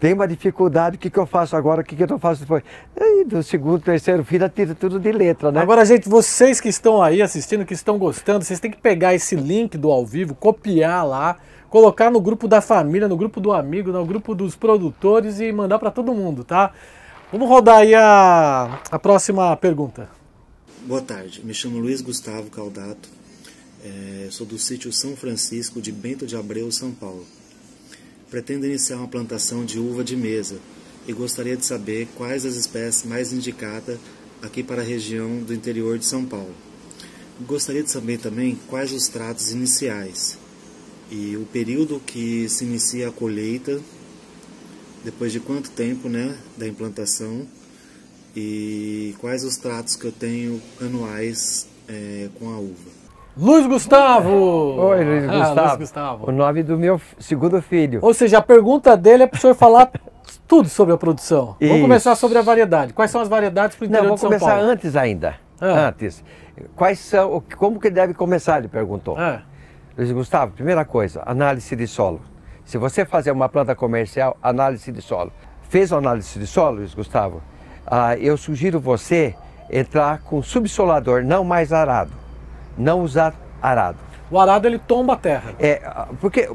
[SPEAKER 4] Tem uma dificuldade, o que eu faço agora, o que eu faço depois? E do segundo, terceiro filho, tira tudo de letra, né?
[SPEAKER 3] Agora, gente, vocês que estão aí assistindo, que estão gostando, vocês têm que pegar esse link do ao vivo, copiar lá, colocar no grupo da família, no grupo do amigo, no grupo dos produtores e mandar para todo mundo, tá? Vamos rodar aí a próxima pergunta.
[SPEAKER 6] Boa tarde, me chamo Luiz Gustavo Caldato, sou do sítio São Francisco de Bento de Abreu, São Paulo. Pretendo iniciar uma plantação de uva de mesa e gostaria de saber quais as espécies mais indicadas aqui para a região do interior de São Paulo. Gostaria de saber também quais os tratos iniciais e o período que se inicia a colheita, depois de quanto tempo, né, da implantação, e quais os tratos que eu tenho anuais com a uva.
[SPEAKER 3] Luiz Gustavo!
[SPEAKER 4] Oi, Luiz Gustavo.
[SPEAKER 3] Luiz Gustavo.
[SPEAKER 4] O nome do meu segundo filho.
[SPEAKER 3] Ou seja, a pergunta dele é para o senhor falar tudo sobre a produção. Isso. Vamos começar sobre a variedade. Quais são as variedades para o interior de São Paulo?
[SPEAKER 4] Não, vamos começar antes ainda. Antes. Quais são, como que deve começar, ele perguntou. Luiz Gustavo, primeira coisa, análise de solo. Se você fazer uma planta comercial, análise de solo. Fez a análise de solo, Luiz Gustavo? Eu sugiro você entrar com subsolador, não mais arado. Não usar arado.
[SPEAKER 3] O arado, ele tomba a terra.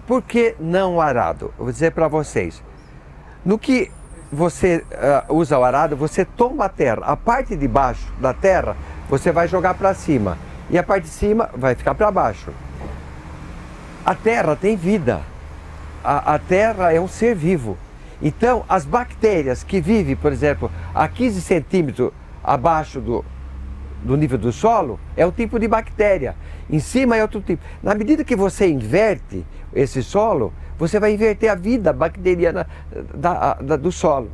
[SPEAKER 4] Por que não arado? Eu vou dizer para vocês. No que você usa o arado, você tomba a terra. A parte de baixo da terra, você vai jogar para cima. E a parte de cima vai ficar para baixo. A terra tem vida. A terra é um ser vivo. Então, as bactérias que vivem, por exemplo, a 15 centímetros abaixo do nível do solo, é um tipo de bactéria. Em cima é outro tipo. Na medida que você inverte esse solo, você vai inverter a vida bacteriana do solo.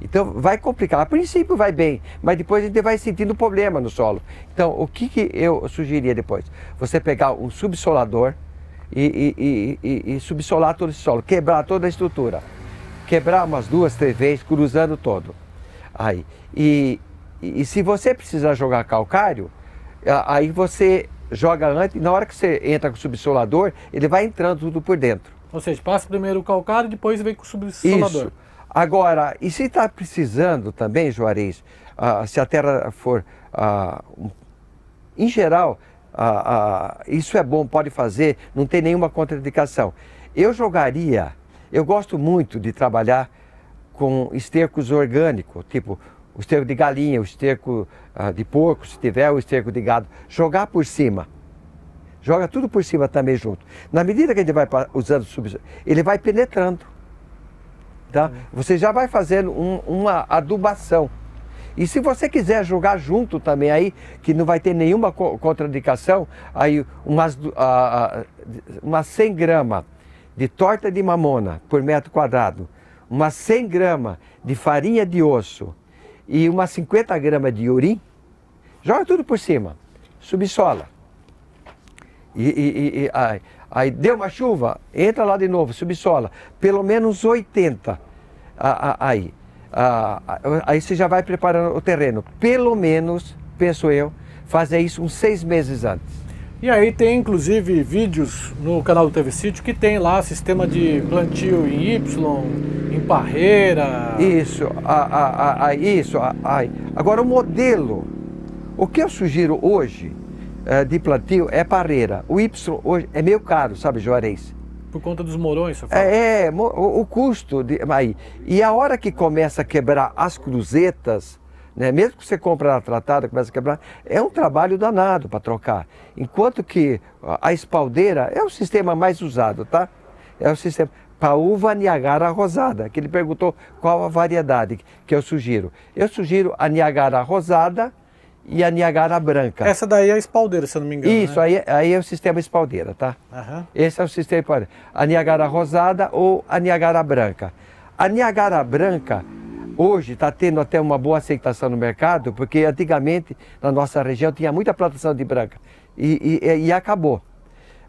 [SPEAKER 4] Então vai complicar. A princípio vai bem, mas depois a gente vai sentindo problema no solo. Então o que eu sugeriria depois? Você pegar um subsolador e subsolar todo esse solo, quebrar toda a estrutura. Quebrar umas 2, 3 vezes, cruzando todo. Aí. E E se você precisar jogar calcário, aí você joga antes, e na hora que você entra com o subsolador, ele vai entrando tudo por dentro.
[SPEAKER 3] Ou seja, passa primeiro o calcário e depois vem com o subsolador.
[SPEAKER 4] Isso. Agora, e se está precisando também, Juarez, se a terra for, em geral, isso é bom, pode fazer, não tem nenhuma contraindicação. Eu gosto muito de trabalhar com estercos orgânicos, tipo o esterco de galinha, o esterco de porco, se tiver, o esterco de gado, jogar por cima. Joga tudo por cima também junto. Na medida que a gente vai usando ele vai penetrando. Tá? Você já vai fazendo uma adubação. E se você quiser jogar junto também aí, que não vai ter nenhuma contraindicação, aí umas 100 gramas de torta de mamona por metro quadrado, umas 100 gramas de farinha de osso e umas 50 gramas de urim, joga tudo por cima, subsola. Aí deu uma chuva, entra lá de novo, subsola, pelo menos 80 aí. Aí você já vai preparando o terreno, pelo menos, penso eu, fazer isso uns 6 meses antes.
[SPEAKER 3] E aí tem inclusive vídeos no canal do TV Sítio que tem lá sistema de plantio em Y, em parreira.
[SPEAKER 4] Isso, Agora o modelo, o que eu sugiro hoje de plantio é parreira. O Y hoje é meio caro, sabe, Juarez?
[SPEAKER 3] Por conta dos morões, você fala?
[SPEAKER 4] O custo. Aí. E a hora que começa a quebrar as cruzetas, né, mesmo que você compre ela tratada, começa a quebrar, é um trabalho danado para trocar. Enquanto que a espaldeira é o sistema mais usado, tá? É o sistema para uva Niagara rosada, que ele perguntou qual a variedade que eu sugiro. Eu sugiro a Niagara rosada e a Niagara branca.
[SPEAKER 3] Essa daí é a espaldeira, se eu não me engano.
[SPEAKER 4] Isso,
[SPEAKER 3] né?
[SPEAKER 4] aí é o sistema espaldeira, tá?
[SPEAKER 3] Uhum.
[SPEAKER 4] Esse é o sistema espaldeira. A Niagara rosada ou a Niagara branca. A Niagara branca, hoje, está tendo até uma boa aceitação no mercado, porque antigamente, na nossa região, tinha muita plantação de branca. E acabou.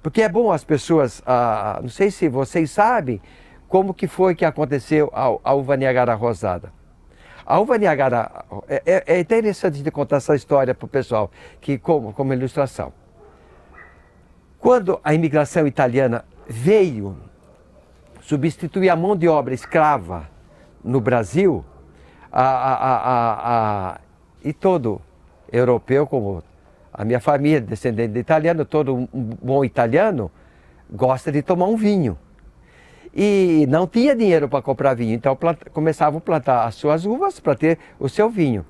[SPEAKER 4] Porque é bom as pessoas, não sei se vocês sabem, como que foi que aconteceu a uva Niagara rosada. A uva Niagara, é interessante de contar essa história para o pessoal, como ilustração. Quando a imigração italiana veio substituir a mão de obra escrava no Brasil, e todo europeu, como a minha família, descendente de italiano, todo um bom italiano, gosta de tomar um vinho. E não tinha dinheiro para comprar vinho, então começavam a plantar as suas uvas para ter o seu vinho.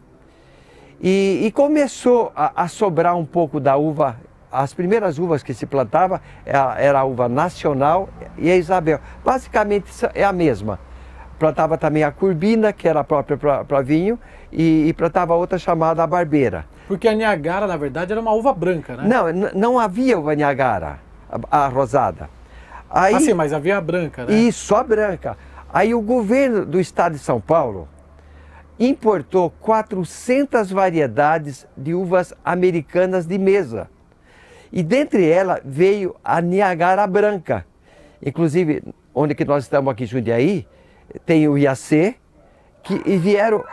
[SPEAKER 4] E começou a sobrar um pouco da uva. As primeiras uvas que se plantava era a uva nacional e a Isabel. Basicamente é a mesma. Plantava também a Curbina, que era própria para vinho, e plantava outra chamada a Barbeira.
[SPEAKER 3] Porque a Niagara, na verdade, era uma uva branca, né?
[SPEAKER 4] Não havia uva Niagara, a rosada. Aí,
[SPEAKER 3] sim, mas havia a branca, né?
[SPEAKER 4] Isso, a branca. Aí o governo do estado de São Paulo importou 400 variedades de uvas americanas de mesa. E dentre elas veio a Niagara branca. Inclusive, onde que nós estamos aqui em Jundiaí, tem o Iacê, e vieram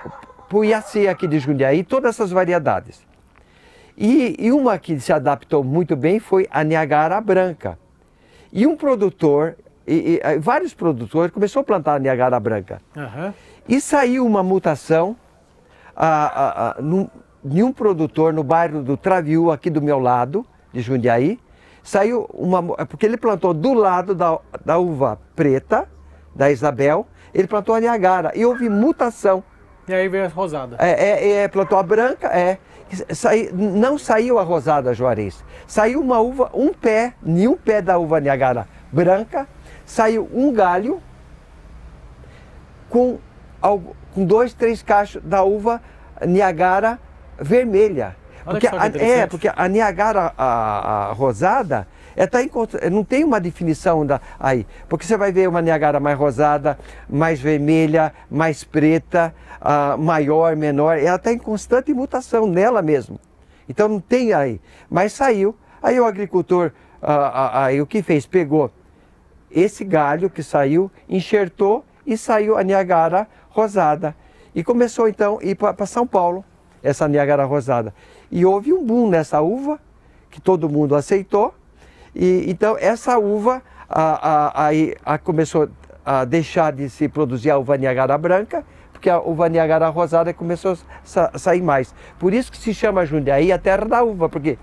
[SPEAKER 4] para o Iacê aqui de Jundiaí todas essas variedades. E uma que se adaptou muito bem foi a Niagara branca. E um produtor, vários produtores, começou a plantar a Niagara branca.
[SPEAKER 3] Uhum.
[SPEAKER 4] E saiu uma mutação de um produtor no bairro do Traviú, aqui do meu lado, de Jundiaí. Saiu porque ele plantou do lado da uva preta, da Isabel, ele plantou a Niagara e houve mutação.
[SPEAKER 3] E aí veio a rosada.
[SPEAKER 4] Plantou a branca, não saiu a rosada, Juarez. Saiu uma uva, nenhum pé da uva Niagara branca, saiu um galho com 2, 3 cachos da uva Niagara vermelha. Porque a Niagara a rosada não tem uma definição aí. Porque você vai ver uma Niagara mais rosada, mais vermelha, mais preta, maior, menor. Ela está em constante mutação nela mesmo. Então não tem aí. Mas saiu. Aí o agricultor, o que fez? Pegou esse galho que saiu, enxertou e saiu a Niagara rosada. E começou então a ir para São Paulo. essa Niagara rosada. E houve um boom nessa uva, que todo mundo aceitou, e então essa uva aí começou a deixar de se produzir a uva Niagara branca, porque a uva Niagara rosada começou a sair mais. Por isso que se chama Jundiaí a terra da uva, porque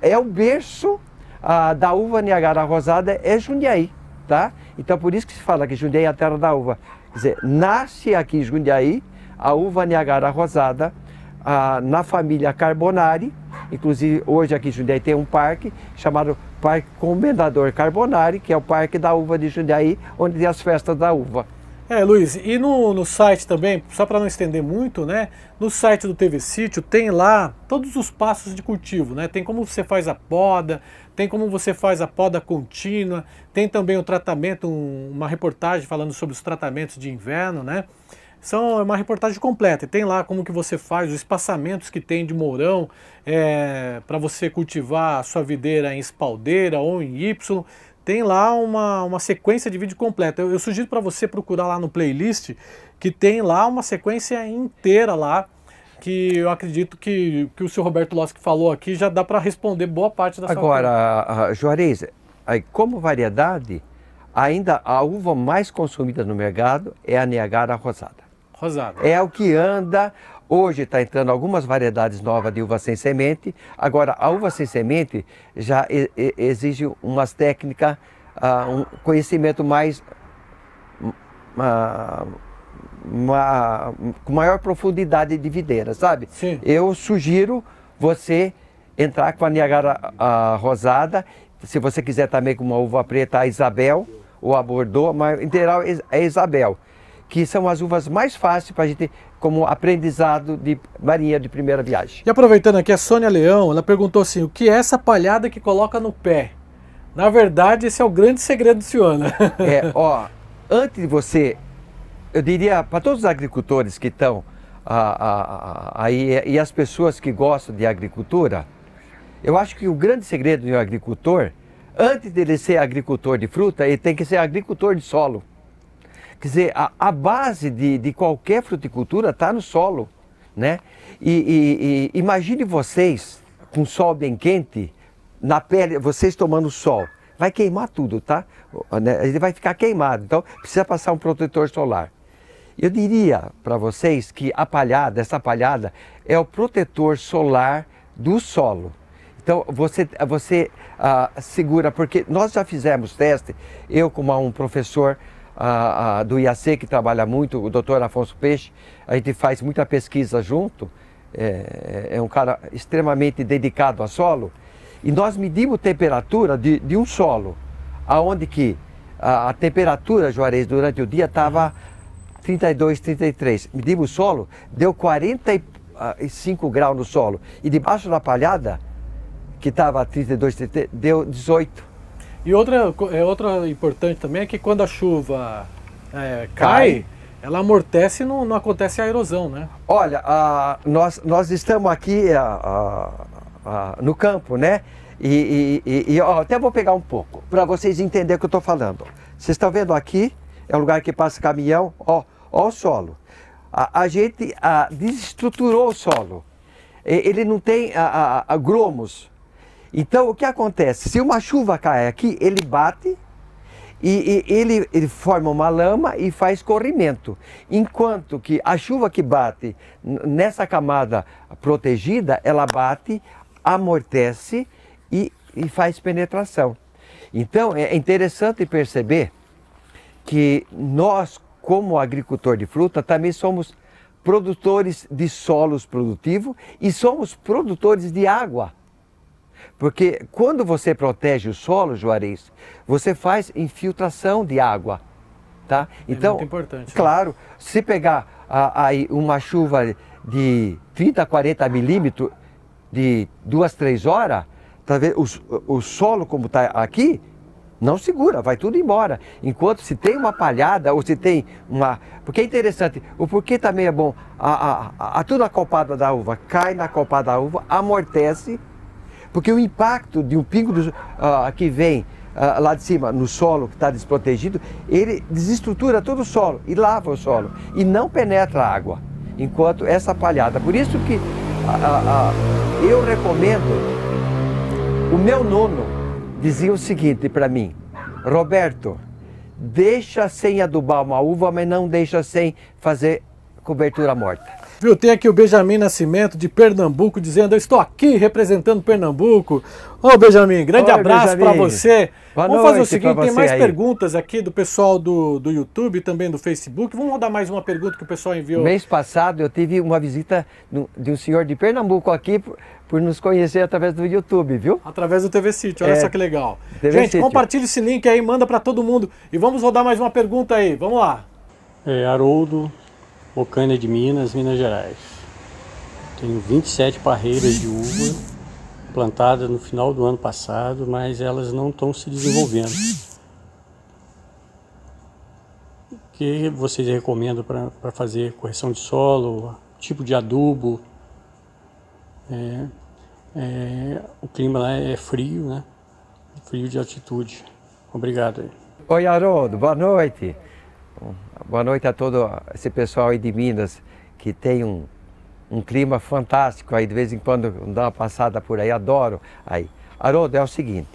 [SPEAKER 4] é o berço da uva Niagara rosada, é Jundiaí, tá? Então por isso que se fala que Jundiaí é a terra da uva. Quer dizer, nasce aqui em Jundiaí a uva Niagara rosada, na família Carbonari. Inclusive hoje aqui em Jundiaí tem um parque chamado Parque Comendador Carbonari, que é o parque da uva de Jundiaí, onde tem as festas da uva.
[SPEAKER 3] Luiz, e no site também, só para não estender muito, né? No site do TV Sítio tem lá todos os passos de cultivo, né? Tem como você faz a poda, tem como você faz a poda contínua, tem também o tratamento, uma reportagem falando sobre os tratamentos de inverno, né? São uma reportagem completa, e tem lá como que você faz, os espaçamentos que tem de mourão para você cultivar a sua videira em espaldeira ou em Y. Tem lá uma sequência de vídeo completa. Eu sugiro para você procurar lá no playlist, que tem lá uma sequência inteira lá, que eu acredito que o senhor Roberto Loschi falou aqui já dá para responder boa parte da sua pergunta.
[SPEAKER 4] Agora, Juarez, como variedade, ainda a uva mais consumida no mercado é a Niagara rosada. É o que anda. Hoje está entrando algumas variedades novas de uva sem semente. Agora, a uva sem semente já exige umas técnicas, um conhecimento mais, com maior profundidade de videira, sabe?
[SPEAKER 3] Sim.
[SPEAKER 4] Eu sugiro você entrar com a Niagara rosada. Se você quiser também com uma uva preta, a Isabel ou a Bordeaux, mas em geral é Isabel, que são as uvas mais fáceis para a gente, como aprendizado de marinheiro de primeira viagem.
[SPEAKER 3] E aproveitando aqui, a Sônia Leão, ela perguntou assim, o que é essa palhada que coloca no pé? Na verdade, esse é o grande segredo do senhor, né?
[SPEAKER 4] Antes de você, eu diria para todos os agricultores que estão aí e as pessoas que gostam de agricultura, eu acho que o grande segredo de um agricultor, antes dele ser agricultor de fruta, ele tem que ser agricultor de solo. Quer dizer, a base de qualquer fruticultura está no solo, né? E imagine vocês com sol bem quente, na pele, vocês tomando sol. Vai queimar tudo, tá? Ele vai ficar queimado, então precisa passar um protetor solar. Eu diria para vocês que essa palhada é o protetor solar do solo. Então você segura, porque nós já fizemos teste, eu como um professor do IAC, que trabalha muito, o Dr. Afonso Peixe, a gente faz muita pesquisa junto, é um cara extremamente dedicado a solo, e nós medimos temperatura de um solo, aonde que a temperatura, Juarez, durante o dia estava 32, 33, medimos o solo, deu 45 graus no solo, e debaixo da palhada, que estava 32, 33, deu 18.
[SPEAKER 3] E outra importante também é que quando a chuva cai, ela amortece e não acontece a erosão, né?
[SPEAKER 4] Olha, nós estamos aqui no campo, né? E até vou pegar um pouco, para vocês entenderem o que eu estou falando. Vocês estão vendo aqui, é o lugar que passa caminhão, ó o solo. A gente desestruturou o solo. Ele não tem gromos. Então, o que acontece? Se uma chuva cai aqui, ele bate e ele forma uma lama e faz corrimento. Enquanto que a chuva que bate nessa camada protegida, ela bate, amortece e faz penetração. Então, é interessante perceber que nós, como agricultor de fruta, também somos produtores de solos produtivos e somos produtores de água. Porque quando você protege o solo, Juarez, você faz infiltração de água, tá? Então,
[SPEAKER 3] muito importante.
[SPEAKER 4] Claro, se pegar aí uma chuva de 30, 40 milímetros de 2, 3 horas, tá vendo? O solo como está aqui, não segura, vai tudo embora. Enquanto se tem uma palhada ou se tem uma... Porque é interessante, o porquê também é bom, tudo a copada da uva, cai na copada da uva, amortece. Porque o impacto de um pingo que vem lá de cima no solo que está desprotegido, ele desestrutura todo o solo e lava o solo e não penetra a água, enquanto essa palhada. Por isso que Eu recomendo, o meu nono dizia o seguinte para mim: Roberto, deixa sem adubar uma uva, mas não deixa sem fazer cobertura morta.
[SPEAKER 3] Viu, tem aqui o Benjamin Nascimento de Pernambuco dizendo: eu estou aqui representando Pernambuco. Ô Benjamin, grande abraço para você. Vamos fazer o seguinte, tem mais perguntas aqui do pessoal do YouTube e também do Facebook. Vamos rodar mais uma pergunta que o pessoal enviou.
[SPEAKER 4] Mês passado eu tive uma visita de um senhor de Pernambuco aqui por nos conhecer através do YouTube, viu?
[SPEAKER 3] Através do TV City, olha só que legal.
[SPEAKER 4] TV
[SPEAKER 3] Gente,
[SPEAKER 4] City.
[SPEAKER 3] compartilha esse link aí, manda para todo mundo. E vamos rodar mais uma pergunta aí, vamos lá.
[SPEAKER 7] Haroldo, Bocaina de Minas, Minas Gerais. Tenho 27 parreiras de uva plantadas no final do ano passado, mas elas não estão se desenvolvendo. O que vocês recomendam para fazer correção de solo, tipo de adubo? O clima lá é frio, né? Frio de altitude. Obrigado aí.
[SPEAKER 4] Oi, Haroldo, boa noite. Boa noite a todo esse pessoal aí de Minas, que tem um clima fantástico aí, de vez em quando dá uma passada por aí, adoro aí. Haroldo, é o seguinte,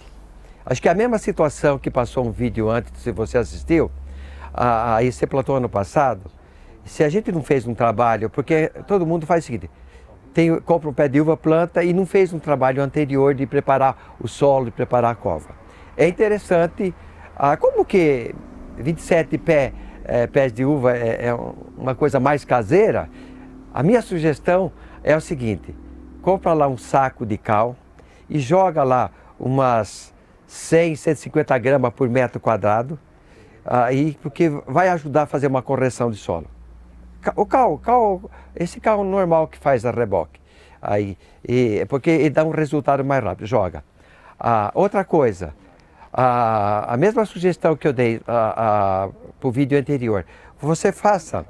[SPEAKER 4] acho que a mesma situação que passou um vídeo antes, se você assistiu, aí você plantou ano passado, se a gente não fez um trabalho, porque todo mundo faz o seguinte, compra um pé de uva, planta e não fez um trabalho anterior de preparar o solo, de preparar a cova. É interessante, como que 27 pés de uva é uma coisa mais caseira, a minha sugestão é o seguinte: compra lá um saco de cal e joga lá umas 100, 150 gramas por metro quadrado, porque vai ajudar a fazer uma correção de solo. Esse cal normal que faz a reboque, porque ele dá um resultado mais rápido, joga. Outra coisa, a mesma sugestão que eu dei para o vídeo anterior, você faça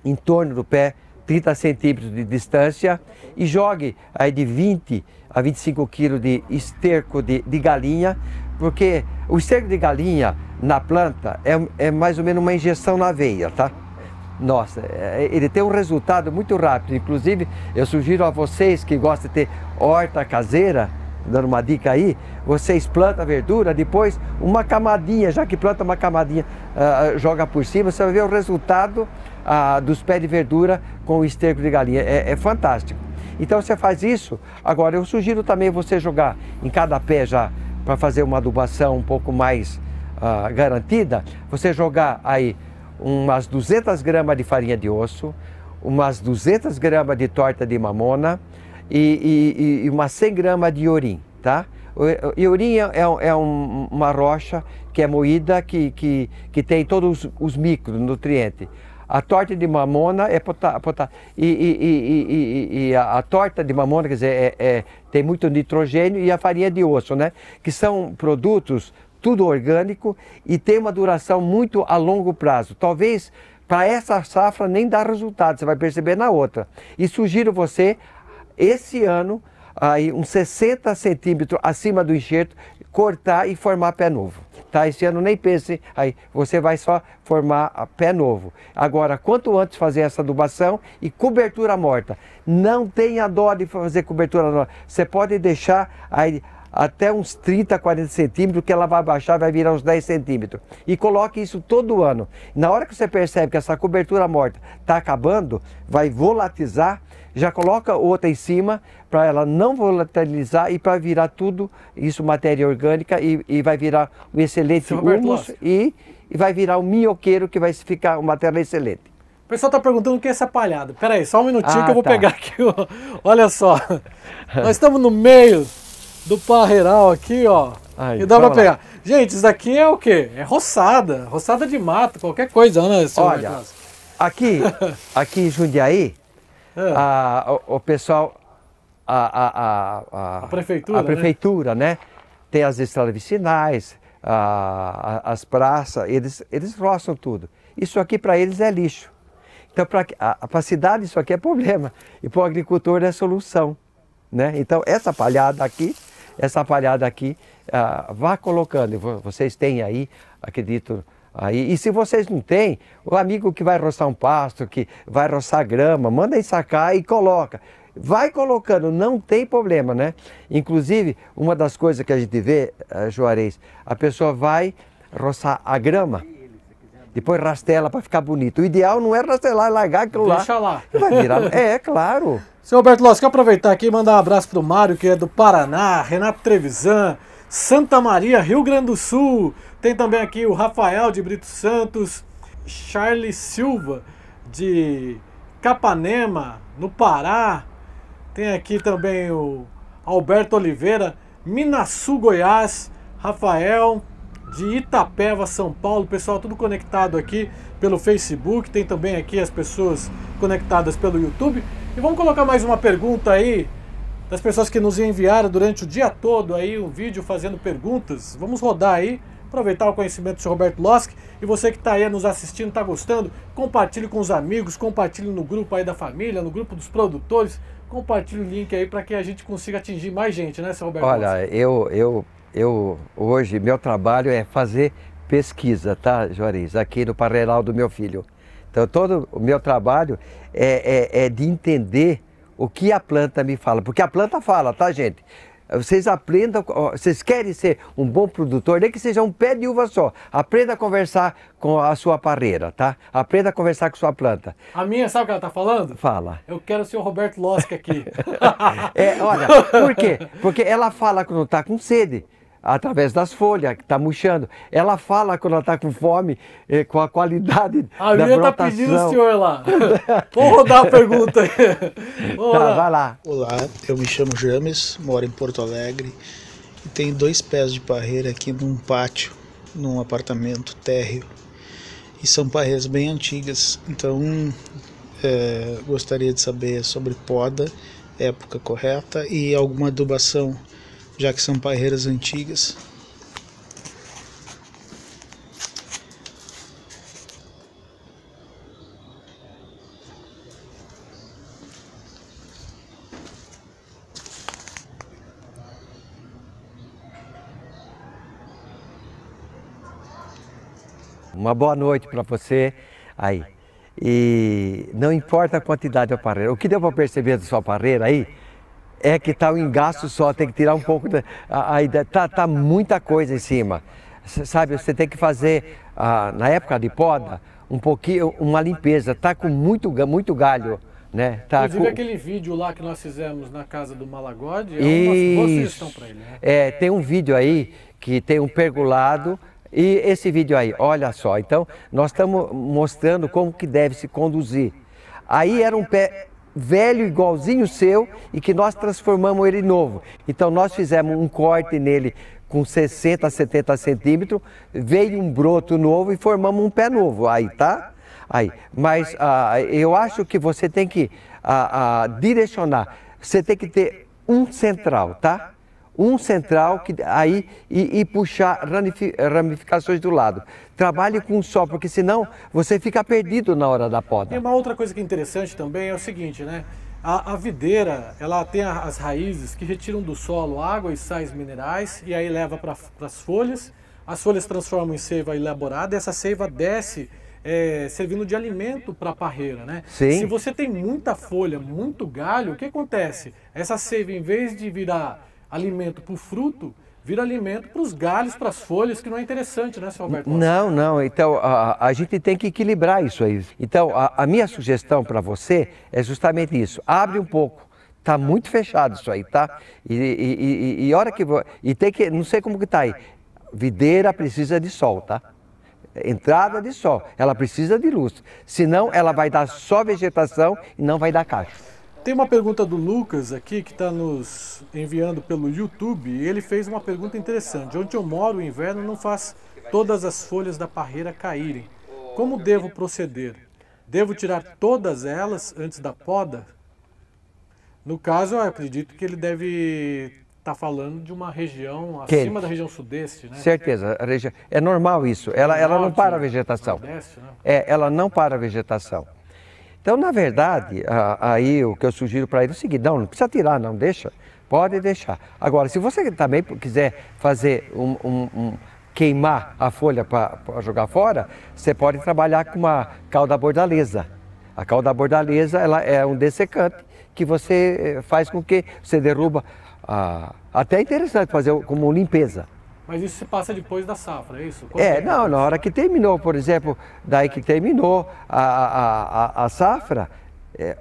[SPEAKER 4] em torno do pé 30 centímetros de distância e jogue aí de 20 a 25 quilos de esterco de galinha, porque o esterco de galinha na planta é mais ou menos uma injeção na veia, tá? Nossa, ele tem um resultado muito rápido. Inclusive, eu sugiro a vocês que gostam de ter horta caseira, dando uma dica aí, vocês plantam a verdura, depois uma camadinha, já que planta uma camadinha, joga por cima, você vai ver o resultado dos pés de verdura com o esterco de galinha. É fantástico. Então você faz isso. Agora eu sugiro também você jogar em cada pé, já para fazer uma adubação um pouco mais garantida, você jogar aí umas 200 gramas de farinha de osso, umas 200 gramas de torta de mamona e umas 100 gramas de iorim, tá? O iorim é uma rocha que é moída, que tem todos os micronutrientes. A torta de mamona é potássio. E a torta de mamona, quer dizer, tem muito nitrogênio, e a farinha de osso, né? Que são produtos tudo orgânico e tem uma duração muito a longo prazo. Talvez para essa safra nem dá resultado, você vai perceber na outra. E sugiro você, esse ano, aí uns 60 centímetros acima do enxerto, cortar e formar pé novo. Tá? Esse ano nem pense, aí você vai só formar pé novo. Agora, quanto antes fazer essa adubação e cobertura morta. Não tenha dó de fazer cobertura morta. Você pode deixar aí até uns 30, 40 centímetros, que ela vai baixar, vai virar uns 10 centímetros. E coloque isso todo ano. Na hora que você percebe que essa cobertura morta está acabando, vai volatilizar, já coloca outra em cima para ela não volatilizar e para virar tudo isso matéria orgânica e vai virar um excelente humus e vai virar um minhoqueiro que vai ficar uma matéria excelente.
[SPEAKER 3] O pessoal está perguntando o que é essa palhada. Pera aí, só um minutinho que eu vou pegar aqui. Olha só, nós estamos no meio do parreiral aqui, ó, e dá pra pegar. Gente, isso daqui é o quê? É roçada de mato, qualquer coisa, né?
[SPEAKER 4] Olha, aqui em Jundiaí, o pessoal,
[SPEAKER 3] a
[SPEAKER 4] prefeitura, né? Tem as estradas vicinais, as praças, eles roçam tudo. Isso aqui para eles é lixo. Então, para a cidade isso aqui é problema, e para o agricultor é solução, né? Então, essa palhada aqui, vá colocando. Vocês têm aí, acredito, aí. E se vocês não têm, o amigo que vai roçar um pasto, que vai roçar grama, manda ensacar e coloca. vai colocando, não tem problema, né? Inclusive, uma das coisas que a gente vê, Juarez, a pessoa vai roçar a grama, depois rastela para ficar bonito. O ideal não é rastelar e largar aquilo lá.
[SPEAKER 3] Deixa lá.
[SPEAKER 4] Vai virar... É, claro.
[SPEAKER 3] Seu Roberto Lossi, quero aproveitar aqui e mandar um abraço pro Mário, que é do Paraná, Renato Trevisan, Santa Maria, Rio Grande do Sul. Tem também aqui o Rafael de Brito Santos, Charles Silva de Capanema, no Pará. Tem aqui também o Alberto Oliveira, Minasul, Goiás, Rafael de Itapeva, São Paulo. Pessoal, tudo conectado aqui pelo Facebook. Tem também aqui as pessoas conectadas pelo YouTube. E vamos colocar mais uma pergunta aí das pessoas que nos enviaram durante o dia todo aí um vídeo fazendo perguntas. Vamos rodar aí, aproveitar o conhecimento do Sr. Roberto Lossi. E você que está aí nos assistindo, está gostando, compartilhe com os amigos, compartilhe no grupo aí da família, no grupo dos produtores. Compartilhe o link aí para que a gente consiga atingir mais gente, né, Sr. Roberto Lossi?
[SPEAKER 4] Olha, eu hoje, meu trabalho é fazer pesquisa, tá, Juarez? Aqui no Parreiral do meu filho. Então, todo o meu trabalho é de entender o que a planta me fala. Porque a planta fala, tá, gente? Vocês aprendam, vocês querem ser um bom produtor, nem que seja um pé de uva só. Aprenda a conversar com a sua parreira, tá? Aprenda a conversar com sua planta.
[SPEAKER 3] A minha, sabe o que ela está falando?
[SPEAKER 4] Fala.
[SPEAKER 3] Eu quero o Sr. Roberto Lossi aqui.
[SPEAKER 4] Olha, por quê? Porque ela fala quando está com sede, através das folhas, que está murchando. Ela fala quando ela está com fome, com a qualidade
[SPEAKER 3] a
[SPEAKER 4] da
[SPEAKER 3] minha
[SPEAKER 4] brotação.
[SPEAKER 3] tá pedindo o senhor lá. Vamos rodar a pergunta aí.
[SPEAKER 4] Tá, vai lá.
[SPEAKER 8] Olá, eu me chamo James, moro em Porto Alegre e tenho 2 pés de parreira aqui num pátio, num apartamento térreo. E são parreiras bem antigas, então gostaria de saber sobre poda, época correta e alguma adubação, já que são parreiras antigas.
[SPEAKER 4] Uma boa noite para você aí. E não importa a quantidade da parreira, o que deu para perceber da sua parreira aí é que tá o engasto só, tem que tirar um pouco tá muita coisa em cima. Sabe, você tem que fazer na época de poda um pouquinho, uma limpeza, tá com muito galho, né? Tá
[SPEAKER 3] Inclusive aquele vídeo lá que nós fizemos na casa do Malagode, é uma boa sugestão para ele, né?
[SPEAKER 4] Tem um vídeo aí que tem um pergolado. E esse vídeo aí, olha só, então nós estamos mostrando como que deve se conduzir. Aí era um pé velho igualzinho o seu e que nós transformamos ele novo. Então nós fizemos um corte nele com 60 a 70 centímetros, veio um broto novo e formamos um pé novo, aí tá? Aí, mas eu acho que você tem que direcionar, você tem que ter um central, tá? Um central que aí e puxar ramificações do lado. Trabalhe com um só, porque senão você fica perdido na hora da poda.
[SPEAKER 3] E uma outra coisa que é interessante também é o seguinte, né? A videira, ela tem as raízes que retiram do solo água e sais minerais e aí leva para as folhas. As folhas transformam em seiva elaborada e essa seiva desce servindo de alimento para a parreira, né?
[SPEAKER 4] Sim.
[SPEAKER 3] Se você tem muita folha, muito galho, o que acontece? Essa seiva, em vez de virar alimento para o fruto, vira alimento para os galhos, para as folhas, que não é interessante, né, Sr. Roberto?
[SPEAKER 4] Não. Então, a gente tem que equilibrar isso aí. Então, a minha sugestão para você é justamente isso. Abre um pouco. Tá muito fechado isso aí, tá? E hora que... E tem que... Não sei como que tá aí. Videira precisa de sol, tá? Entrada de sol. Ela precisa de luz. Senão, ela vai dar só vegetação e não vai dar cacho.
[SPEAKER 3] Tem uma pergunta do Lucas aqui que está nos enviando pelo YouTube e ele fez uma pergunta interessante. Onde eu moro, o inverno não faz todas as folhas da parreira caírem. Como devo proceder? Devo tirar todas elas antes da poda? No caso, eu acredito que ele deve estar falando de uma região acima da região sudeste, né?
[SPEAKER 4] Certeza, é normal isso. Ela não para a vegetação.
[SPEAKER 3] Nordeste, né?
[SPEAKER 4] Ela não para a vegetação. Então, na verdade, aí o que eu sugiro para ele é o seguinte, não precisa tirar, não, deixa, pode deixar. Agora, se você também quiser fazer queimar a folha para jogar fora, você pode trabalhar com uma cauda bordaleza. A cal da bordaleza, ela é um dessecante que você faz com que você derruba. Até é interessante fazer como limpeza.
[SPEAKER 3] Mas isso se passa depois da safra, é isso?
[SPEAKER 4] Não, na hora que terminou, por exemplo, daí que terminou a safra,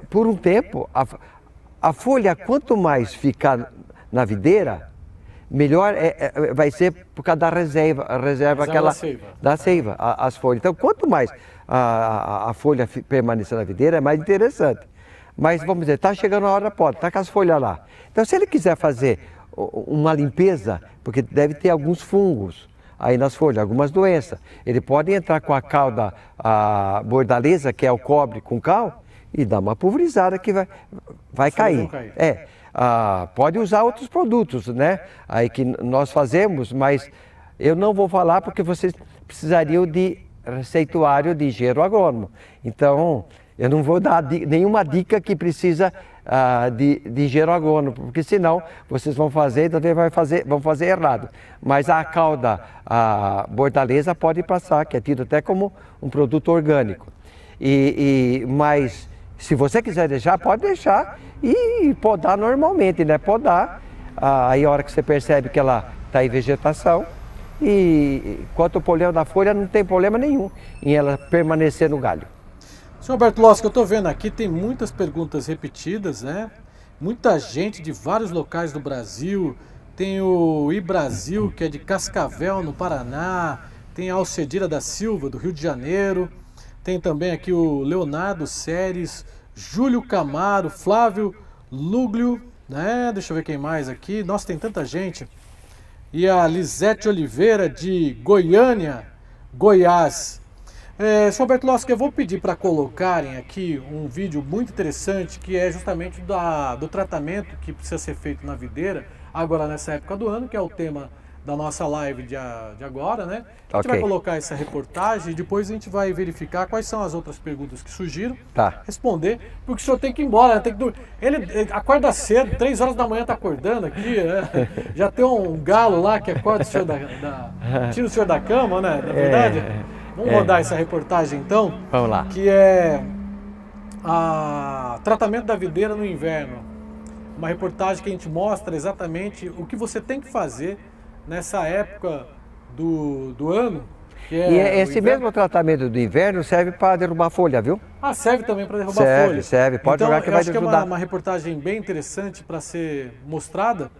[SPEAKER 4] por um tempo, a folha, quanto mais ficar na videira, melhor vai ser por causa da reserva aquela da seiva, as folhas. Então, quanto mais a folha permanecer na videira, é mais interessante. Mas vamos dizer, está chegando a hora da poda, está com as folhas lá. Então, se ele quiser fazer uma limpeza, porque deve ter alguns fungos aí nas folhas, algumas doenças, ele pode entrar com a cal da bordaleza, que é o cobre com cal, e dar uma pulverizada que vai cair. Pode usar outros produtos, né? Aí que nós fazemos, mas eu não vou falar porque vocês precisariam de receituário de engenheiro agrônomo. Então, eu não vou dar nenhuma dica que precisa de engenheiro agrônomo, porque senão vocês vão fazer e também vão fazer errado. Mas a cauda, a bordaleza pode passar, que é tido até como um produto orgânico. Mas se você quiser deixar, pode deixar e podar normalmente, né? Podar, aí a hora que você percebe que ela está em vegetação, e quanto ao problema da folha, não tem problema nenhum em ela permanecer no galho.
[SPEAKER 3] Senhor Roberto Loschi, eu estou vendo aqui, tem muitas perguntas repetidas, né? Muita gente de vários locais do Brasil. Tem o iBrasil, que é de Cascavel, no Paraná. Tem a Alcedira da Silva, do Rio de Janeiro. Tem também aqui o Leonardo Seres, Júlio Camaro, Flávio Luglio, né? Deixa eu ver quem mais aqui. Nossa, tem tanta gente. E a Lisete Oliveira, de Goiânia, Goiás. Senhor Roberto Loschi, eu vou pedir para colocarem aqui um vídeo muito interessante, que é justamente do tratamento que precisa ser feito na videira, agora nessa época do ano, que é o tema da nossa live de agora, né? A gente vai colocar essa reportagem e depois a gente vai verificar quais são as outras perguntas que surgiram, responder, porque o senhor tem que ir embora, né? Tem que dormir. Ele acorda cedo, 3 horas da manhã está acordando aqui, né? Já tem um galo lá que acorda o senhor tira o senhor da cama, né? Na verdade. Vamos rodar essa reportagem então?
[SPEAKER 4] Vamos lá.
[SPEAKER 3] Que é tratamento da videira no inverno. Uma reportagem que a gente mostra exatamente o que você tem que fazer nessa época do ano. Que é
[SPEAKER 4] esse mesmo tratamento do inverno serve para derrubar folha, viu?
[SPEAKER 3] Serve também para derrubar folha.
[SPEAKER 4] Serve, pode jogar que vai ajudar.
[SPEAKER 3] Então, acho que é uma reportagem bem interessante para ser mostrada,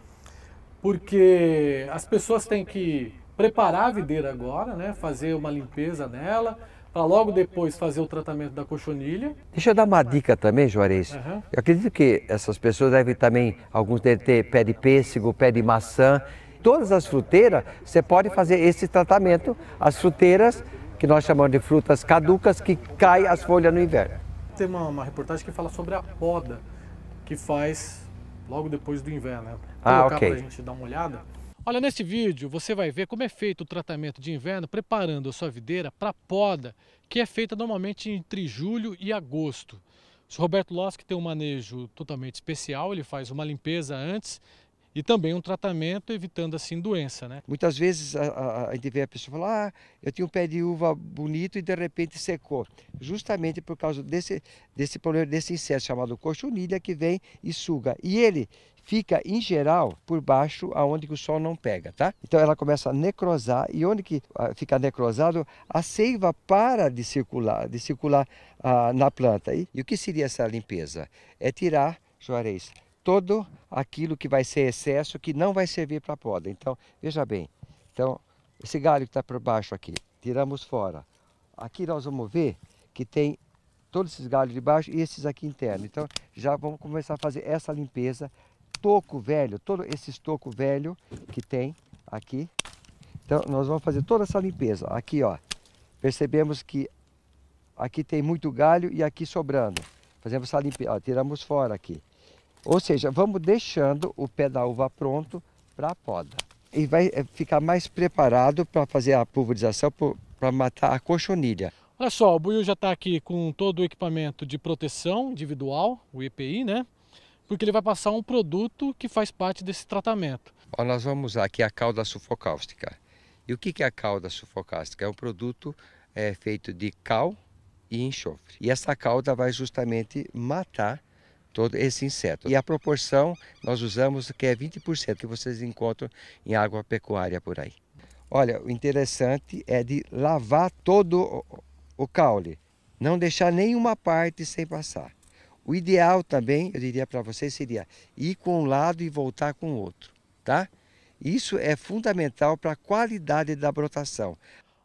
[SPEAKER 3] porque as pessoas têm que preparar a videira agora, né? Fazer uma limpeza nela, para logo depois fazer o tratamento da cochonilha.
[SPEAKER 4] Deixa eu dar uma dica também, Juarez. Eu acredito que essas pessoas devem também, alguns devem ter pé de pêssego, pé de maçã. Todas as fruteiras, você pode fazer esse tratamento. As fruteiras, que nós chamamos de frutas caducas, que caem as folhas no inverno.
[SPEAKER 3] Tem uma reportagem que fala sobre a poda, que faz logo depois do inverno, né? Vou colocar para a gente dar uma olhada. Olha, nesse vídeo você vai ver como é feito o tratamento de inverno preparando a sua videira para poda, que é feita normalmente entre julho e agosto. O Sr. Roberto Loschi tem um manejo totalmente especial, ele faz uma limpeza antes e também um tratamento evitando assim doença, né?
[SPEAKER 4] Muitas vezes a gente vê a pessoa falar, eu tinha um pé de uva bonito e de repente secou. Justamente por causa desse problema, desse inseto chamado cochonilha que vem e suga. E ele fica, em geral, por baixo, aonde que o sol não pega, tá? Então ela começa a necrosar e onde que fica necrosado, a seiva para de circular na planta. E o que seria essa limpeza? É tirar, Juarez, todo aquilo que vai ser excesso, que não vai servir para poda. Então, veja bem, então, esse galho que está por baixo aqui, tiramos fora. Aqui nós vamos ver que tem todos esses galhos de baixo e esses aqui internos. Então, já vamos começar a fazer essa limpeza. Toco velho, todo esse estoco velho que tem aqui. Então, nós vamos fazer toda essa limpeza. Aqui, ó, percebemos que aqui tem muito galho e aqui sobrando. Fazemos essa limpeza, ó, tiramos fora aqui. Ou seja, vamos deixando o pé da uva pronto para a poda. E vai ficar mais preparado para fazer a pulverização, para matar a cochonilha.
[SPEAKER 3] Olha só, o Buiu já está aqui com todo o equipamento de proteção individual, o EPI, né? Porque ele vai passar um produto que faz parte desse tratamento.
[SPEAKER 4] Ó, nós vamos usar aqui a calda sulfocáustica. E o que é a calda sulfocáustica? É um produto feito de cal e enxofre. E essa cauda vai justamente matar todo esse inseto. E a proporção nós usamos que é 20% que vocês encontram em água pecuária por aí. Olha, o interessante é de lavar todo o caule, não deixar nenhuma parte sem passar. O ideal também, eu diria para vocês, seria ir com um lado e voltar com o outro, tá? Isso é fundamental para a qualidade da brotação.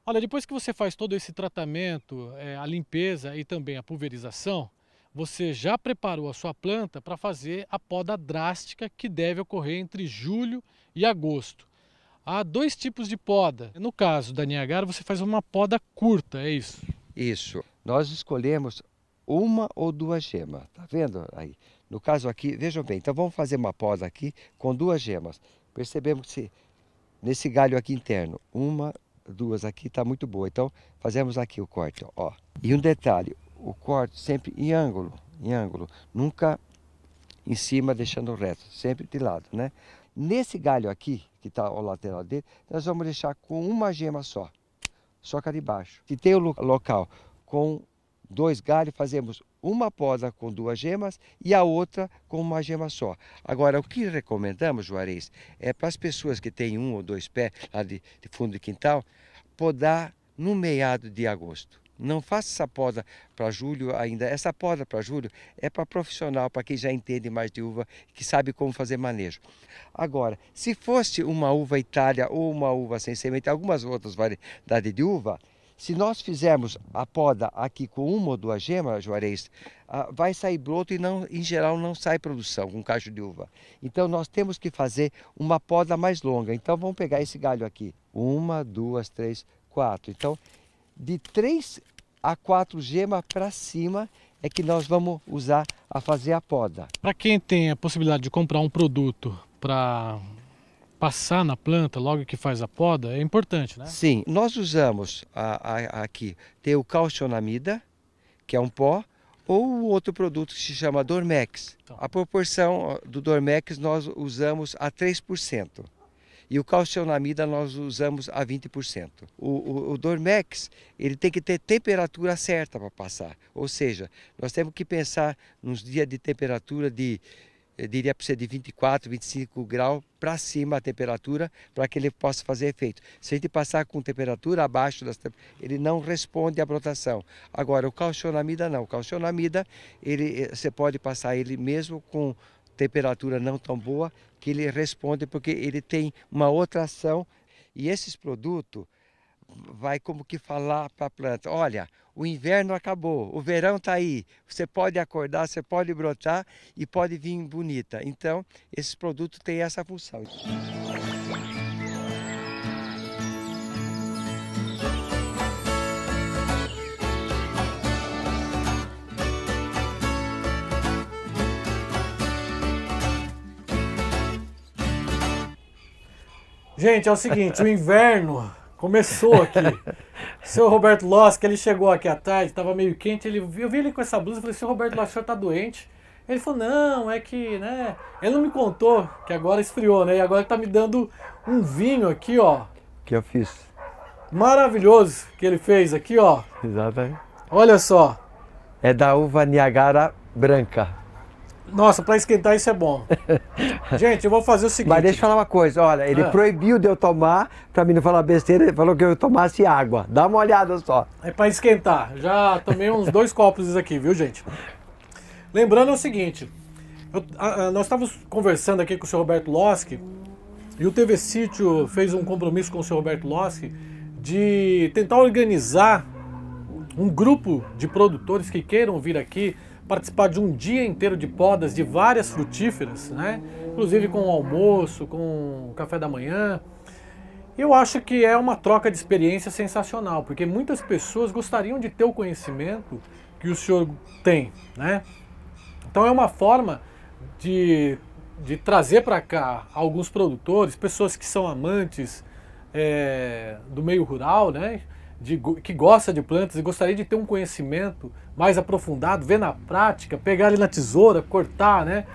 [SPEAKER 3] Olha, depois que você faz todo esse tratamento, a limpeza e também a pulverização, você já preparou a sua planta para fazer a poda drástica que deve ocorrer entre julho e agosto. Há 2 tipos de poda. No caso da Niagara, você faz uma poda curta, é isso?
[SPEAKER 4] Isso. Nós escolhemos 1 ou 2 gemas, tá vendo aí? No caso aqui, vejam bem, então vamos fazer uma poda aqui com 2 gemas. Percebemos que nesse galho aqui interno, 1, 2 aqui está muito boa. Então fazemos aqui o corte, ó. E um detalhe, o corte sempre em ângulo, nunca em cima deixando reto, sempre de lado, né? Nesse galho aqui, que está ao lateral dele, nós vamos deixar com 1 gema só cá de baixo. Se tem o local com 2 galhos, fazemos uma poda com 2 gemas e a outra com 1 gema só. Agora, o que recomendamos, Juarez, é para as pessoas que têm 1 ou 2 pés lá de fundo de quintal, podar no meado de agosto. Não faça essa poda para julho ainda. Essa poda para julho é para profissional, para quem já entende mais de uva, que sabe como fazer manejo. Agora, se fosse uma uva Itália ou uma uva sem semente, algumas outras variedades de uva, se nós fizermos a poda aqui com 1 ou 2 gemas, Juarez, vai sair broto e não, em geral não sai produção com cacho de uva. Então nós temos que fazer uma poda mais longa. Então vamos pegar esse galho aqui. 1, 2, 3, 4. Então de 3 a 4 gemas para cima é que nós vamos usar a fazer a poda.
[SPEAKER 3] Para quem tem a possibilidade de comprar um produto para passar na planta logo que faz a poda, é importante, né?
[SPEAKER 4] Sim, nós usamos aqui, tem o calcionamida, que é um pó, ou o outro produto que se chama Dormex. Então, a proporção do Dormex nós usamos a 3%. E o calcionamida nós usamos a 20%. O Dormex, ele tem que ter temperatura certa para passar. Ou seja, nós temos que pensar nos dias de temperatura eu diria para você de 24, 25 graus para cima a temperatura, para que ele possa fazer efeito. Se a gente passar com temperatura abaixo ele não responde à brotação. Agora, o calcionamida não. O calcionamida, você pode passar ele mesmo com temperatura não tão boa, que ele responde, porque ele tem uma outra ação. E esses produtos vai como que falar para a planta: olha, o inverno acabou, o verão está aí, você pode acordar, você pode brotar e pode vir bonita. Então, esses produtos têm essa função.
[SPEAKER 3] Gente, é o seguinte, o inverno começou aqui. O seu Roberto Loschi, ele chegou aqui à tarde, estava meio quente, eu vi ele com essa blusa e falei: seu Roberto Loschi, o senhor está doente? Ele falou: não, é que, né, ele não me contou que agora esfriou, né, e agora ele está me dando um vinho aqui, ó.
[SPEAKER 4] Que eu fiz.
[SPEAKER 3] Maravilhoso que ele fez aqui, ó.
[SPEAKER 4] Exatamente.
[SPEAKER 3] Olha só.
[SPEAKER 4] É da uva Niagara branca.
[SPEAKER 3] Nossa, para esquentar isso é bom. Gente, eu vou fazer o seguinte.
[SPEAKER 4] Mas deixa eu falar uma coisa, olha, ele proibiu de eu tomar, para mim não falar besteira, ele falou que eu tomasse água. Dá uma olhada só.
[SPEAKER 3] É para esquentar. Já tomei uns 2 copos aqui, viu, gente? Lembrando o seguinte, nós estávamos conversando aqui com o seu Roberto Loschi, e o TV Sítio fez um compromisso com o seu Roberto Loschi de tentar organizar um grupo de produtores que queiram vir aqui participar de um dia inteiro de podas de várias frutíferas, né? Inclusive com o almoço, com o café da manhã. Eu acho que é uma troca de experiência sensacional, porque muitas pessoas gostariam de ter o conhecimento que o senhor tem, né? Então é uma forma de trazer para cá alguns produtores, pessoas que são amantes do meio rural, né? Que gosta de plantas e gostaria de ter um conhecimento mais aprofundado, ver na prática, pegar ali na tesoura, cortar, né?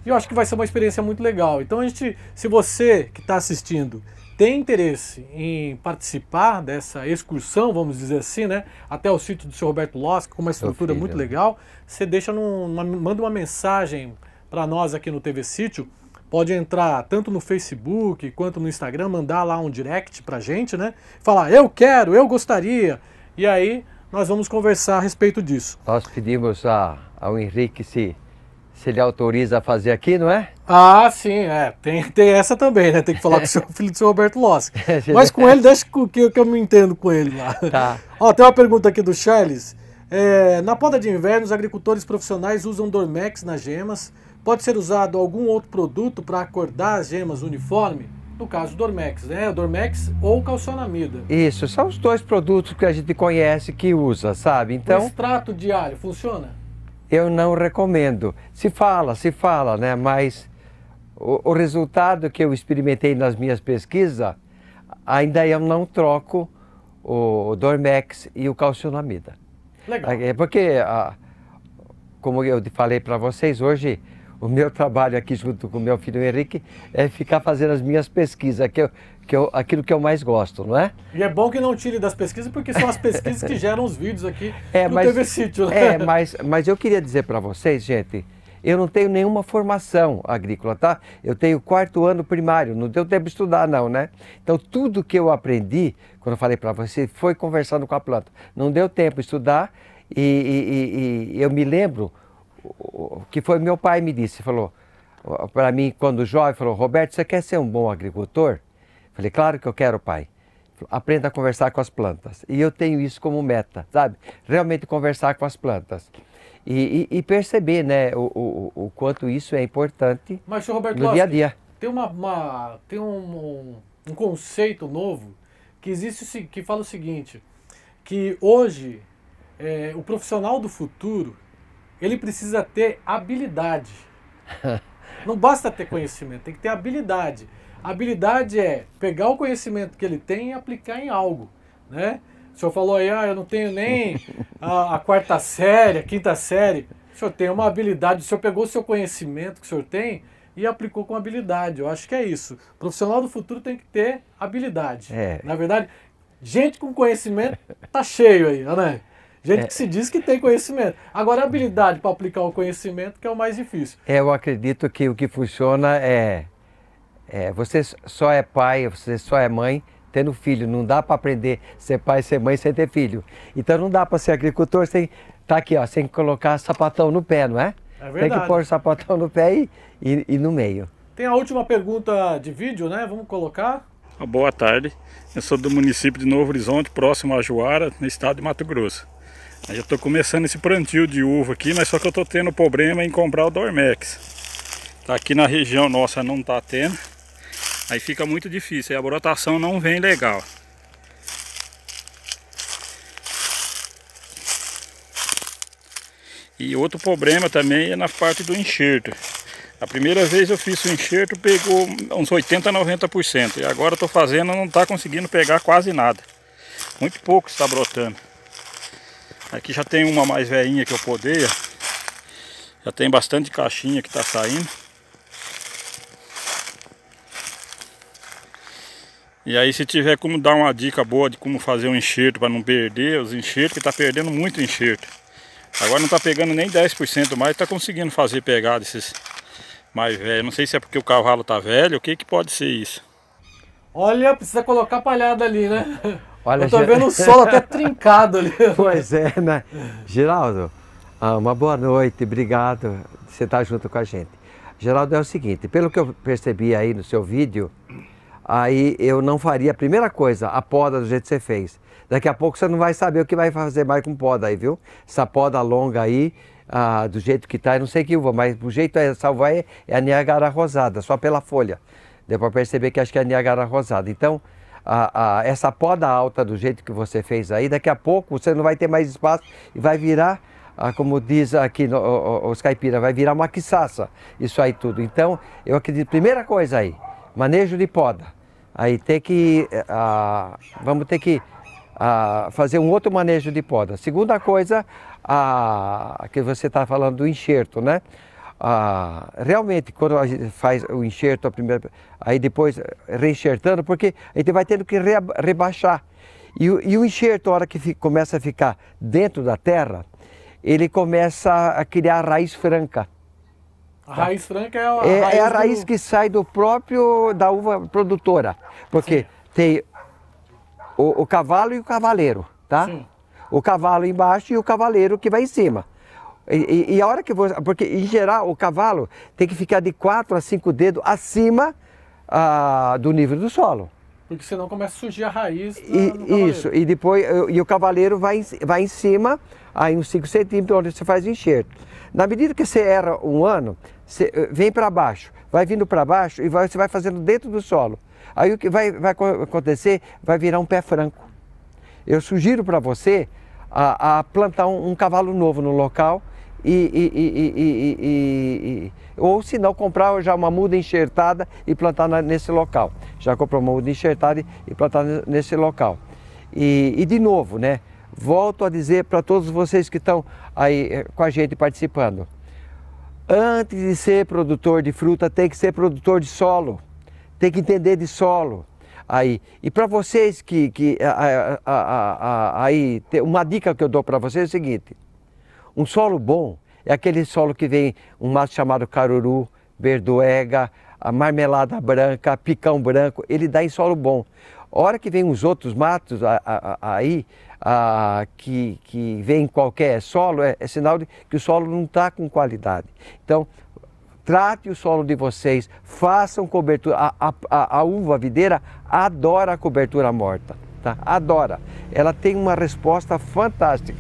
[SPEAKER 3] E eu acho que vai ser uma experiência muito legal. Então se você que está assistindo tem interesse em participar dessa excursão, vamos dizer assim, né? Até o sítio do Sr. Roberto Loschi, com uma estrutura muito legal, você deixa manda uma mensagem para nós aqui no TV Sítio. Pode entrar tanto no Facebook quanto no Instagram, mandar lá um direct pra gente, né? Falar, eu quero, eu gostaria. E aí nós vamos conversar a respeito disso.
[SPEAKER 4] Nós pedimos ao Henrique se ele autoriza a fazer aqui, não é?
[SPEAKER 3] Ah, sim, tem essa também, né? Tem que falar com o seu filho do Sr. Roberto Loschi. Mas com ele, deixa que eu me entendo com ele lá.
[SPEAKER 4] Tá.
[SPEAKER 3] Ó, tem uma pergunta aqui do Charles. Na poda de inverno, os agricultores profissionais usam Dormex nas gemas. Pode ser usado algum outro produto para acordar as gemas uniforme? No caso, Dormex, né? O Dormex ou calcionamida.
[SPEAKER 4] Isso, são os dois produtos que a gente conhece que usa, sabe? Então,
[SPEAKER 3] o extrato de alho funciona?
[SPEAKER 4] Eu não recomendo. Se fala, né? Mas o resultado que eu experimentei nas minhas pesquisas, ainda eu não troco o Dormex e o calcionamida.
[SPEAKER 3] Legal.
[SPEAKER 4] É porque, como eu falei para vocês, hoje o meu trabalho aqui junto com o meu filho Henrique é ficar fazendo as minhas pesquisas, aquilo que eu mais gosto, não é?
[SPEAKER 3] E é bom que não tire das pesquisas, porque são as pesquisas que geram os vídeos aqui no TV Sítio, né?
[SPEAKER 4] Mas eu queria dizer para vocês, gente, eu não tenho nenhuma formação agrícola, tá? Eu tenho 4º ano primário, não deu tempo de estudar não, né? Então tudo que eu aprendi, quando eu falei para você, foi conversando com a planta. Não deu tempo de estudar e eu me lembro que foi meu pai me disse, falou para mim quando jovem, falou, Roberto, você quer ser um bom agricultor? Falei, claro que eu quero, pai. Aprenda a conversar com as plantas. E eu tenho isso como meta, sabe? Realmente conversar com as plantas. E perceber, né, o quanto isso é importante.
[SPEAKER 3] Mas, senhor Roberto
[SPEAKER 4] no dia a dia.
[SPEAKER 3] Tem um conceito novo que existe, que fala o seguinte, que hoje o profissional do futuro, ele precisa ter habilidade. Não basta ter conhecimento, tem que ter habilidade. A habilidade é pegar o conhecimento que ele tem e aplicar em algo, né? O senhor falou aí, eu não tenho nem a 4ª série, a 5ª série. O senhor tem uma habilidade, o senhor pegou o seu conhecimento que o senhor tem e aplicou com habilidade. Eu acho que é isso. O profissional do futuro tem que ter habilidade. Na verdade, gente com conhecimento tá cheio aí, né? Gente que se diz que tem conhecimento. Agora, a habilidade para aplicar o conhecimento que é o mais difícil.
[SPEAKER 4] Eu acredito que o que funciona você só é pai, você só é mãe tendo filho. Não dá para aprender a ser pai e ser mãe sem ter filho. Então não dá para ser agricultor sem tá aqui, ó, sem colocar sapatão no pé, não é?
[SPEAKER 3] É verdade.
[SPEAKER 4] Tem que pôr sapatão no pé e no meio.
[SPEAKER 3] Tem a última pergunta de vídeo, né? Vamos colocar.
[SPEAKER 9] Boa tarde. Eu sou do município de Novo Horizonte, próximo a Juara, no estado de Mato Grosso. Eu estou começando esse plantio de uva aqui, mas só que eu estou tendo problema em comprar o Dormex. Aqui na região nossa não está tendo. Aí fica muito difícil, aí a brotação não vem legal. E outro problema também é na parte do enxerto. A primeira vez eu fiz o enxerto, pegou uns 80% a 90%. E agora eu estou fazendo, não está conseguindo pegar quase nada. Muito pouco está brotando. Aqui já tem uma mais velhinha que eu podei. Já tem bastante caixinha que está saindo. E aí se tiver como dar uma dica boa de como fazer um enxerto para não perder os enxertos, que está perdendo muito enxerto. Agora não está pegando nem 10% mais, está conseguindo fazer pegar desses mais velhos. Não sei se é porque o cavalo está velho, o que pode ser isso?
[SPEAKER 3] Olha, precisa colocar palhada ali, né?
[SPEAKER 4] Olha,
[SPEAKER 3] eu tô vendo o solo até trincado ali.
[SPEAKER 4] Pois é, né? Geraldo, uma boa noite, obrigado por você estar junto com a gente. Geraldo, é o seguinte, pelo que eu percebi aí no seu vídeo, aí eu não faria a primeira coisa, a poda do jeito que você fez. Daqui a pouco você não vai saber o que vai fazer mais com poda aí, viu? Essa poda longa aí, do jeito que tá, eu não sei que uva, mas o jeito é salvar é a Niagara rosada, só pela folha. Deu para perceber que acho que é a Niagara rosada. Então, essa poda alta do jeito que você fez aí, daqui a pouco você não vai ter mais espaço e vai virar, como diz aqui os caipiras, vai virar uma quiçaça, isso aí tudo. Então, eu acredito, primeira coisa aí, manejo de poda. Aí tem que, vamos ter que fazer um outro manejo de poda. Segunda coisa, que você está falando do enxerto, né? realmente, quando a gente faz o enxerto, aí depois reenxertando, porque a gente vai tendo que rebaixar. E o enxerto, a hora que começa a ficar dentro da terra, ele começa a criar a raiz franca.
[SPEAKER 3] A raiz franca é
[SPEAKER 4] a raiz que sai da uva produtora. Porque sim, tem o cavalo e o cavaleiro, tá? Sim. O cavalo embaixo e o cavaleiro que vai em cima. E a hora que você... Porque, em geral, o cavalo tem que ficar de 4 a 5 dedos acima do nível do solo.
[SPEAKER 3] Porque senão começa a surgir a raiz
[SPEAKER 4] Isso, e depois o cavaleiro vai em cima, aí uns 5 centímetros, onde você faz o enxerto. Na medida que você erra um ano, você vem para baixo, vai vindo para baixo e você vai fazendo dentro do solo. Aí o que vai acontecer, vai virar um pé franco. Eu sugiro para você a plantar um cavalo novo no local, ou se não, comprar já uma muda enxertada e plantar nesse local. Já comprou uma muda enxertada e plantar nesse local. E de novo, né? Volto a dizer para todos vocês que estão aí com a gente participando. Antes de ser produtor de fruta, tem que ser produtor de solo. Tem que entender de solo. E para vocês uma dica que eu dou para vocês é o seguinte: um solo bom é aquele solo que vem um mato chamado caruru, verduega, a marmelada branca, picão branco, ele dá em solo bom. A hora que vem os outros matos que vem em qualquer solo, é sinal de que o solo não está com qualidade. Então, trate o solo de vocês, façam cobertura. A uva videira adora a cobertura morta, tá? Adora. Ela tem uma resposta fantástica.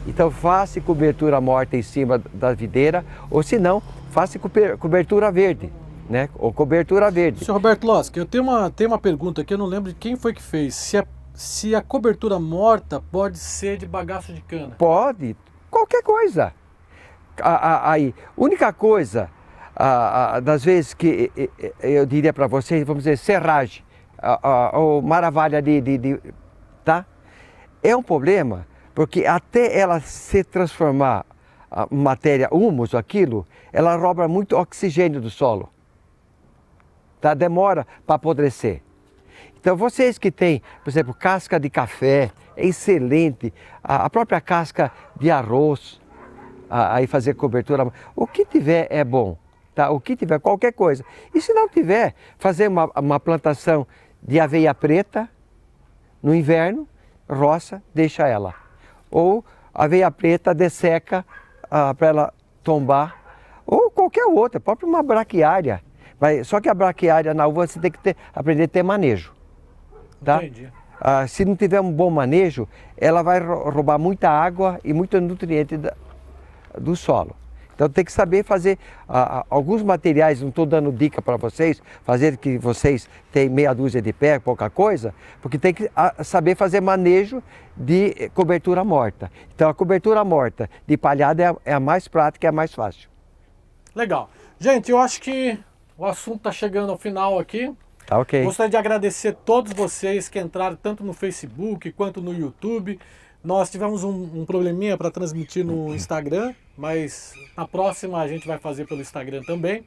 [SPEAKER 4] Então, faça cobertura morta em cima da videira, ou se não, faça cobertura verde, né? Ou cobertura verde.
[SPEAKER 3] Senhor Roberto Loschi, eu tenho uma pergunta aqui, eu não lembro de quem foi que fez. Se a cobertura morta pode ser de bagaço de cana?
[SPEAKER 4] Pode, qualquer coisa. Única coisa, das vezes que eu diria para vocês, vamos dizer, serragem, ou maravilha tá? É um problema, porque até ela se transformar em matéria humus, aquilo, ela rouba muito oxigênio do solo. Tá? Demora para apodrecer. Então vocês que têm, por exemplo, casca de café, é excelente, a própria casca de arroz, aí fazer cobertura, o que tiver é bom, tá? O que tiver, qualquer coisa. E se não tiver, fazer uma plantação de aveia preta no inverno, roça, deixa ela. Ou aveia preta, desseca para ela tombar, ou qualquer outra, próprio uma braquiária. Só que a braquiária na uva você tem que aprender a ter manejo. Tá?
[SPEAKER 3] Entendi.
[SPEAKER 4] Se não tiver um bom manejo, ela vai roubar muita água e muito nutriente do solo. Então tem que saber fazer alguns materiais, não estou dando dica para vocês, fazer que vocês tenham meia dúzia de pé, pouca coisa, porque tem que saber fazer manejo de cobertura morta. Então a cobertura morta de palhada é a mais prática e a mais fácil.
[SPEAKER 3] Legal. Gente, eu acho que o assunto está chegando ao final aqui.
[SPEAKER 4] Tá, ok.
[SPEAKER 3] Gostaria de agradecer a todos vocês que entraram tanto no Facebook quanto no YouTube. Nós tivemos um probleminha para transmitir no Instagram, mas na próxima a gente vai fazer pelo Instagram também.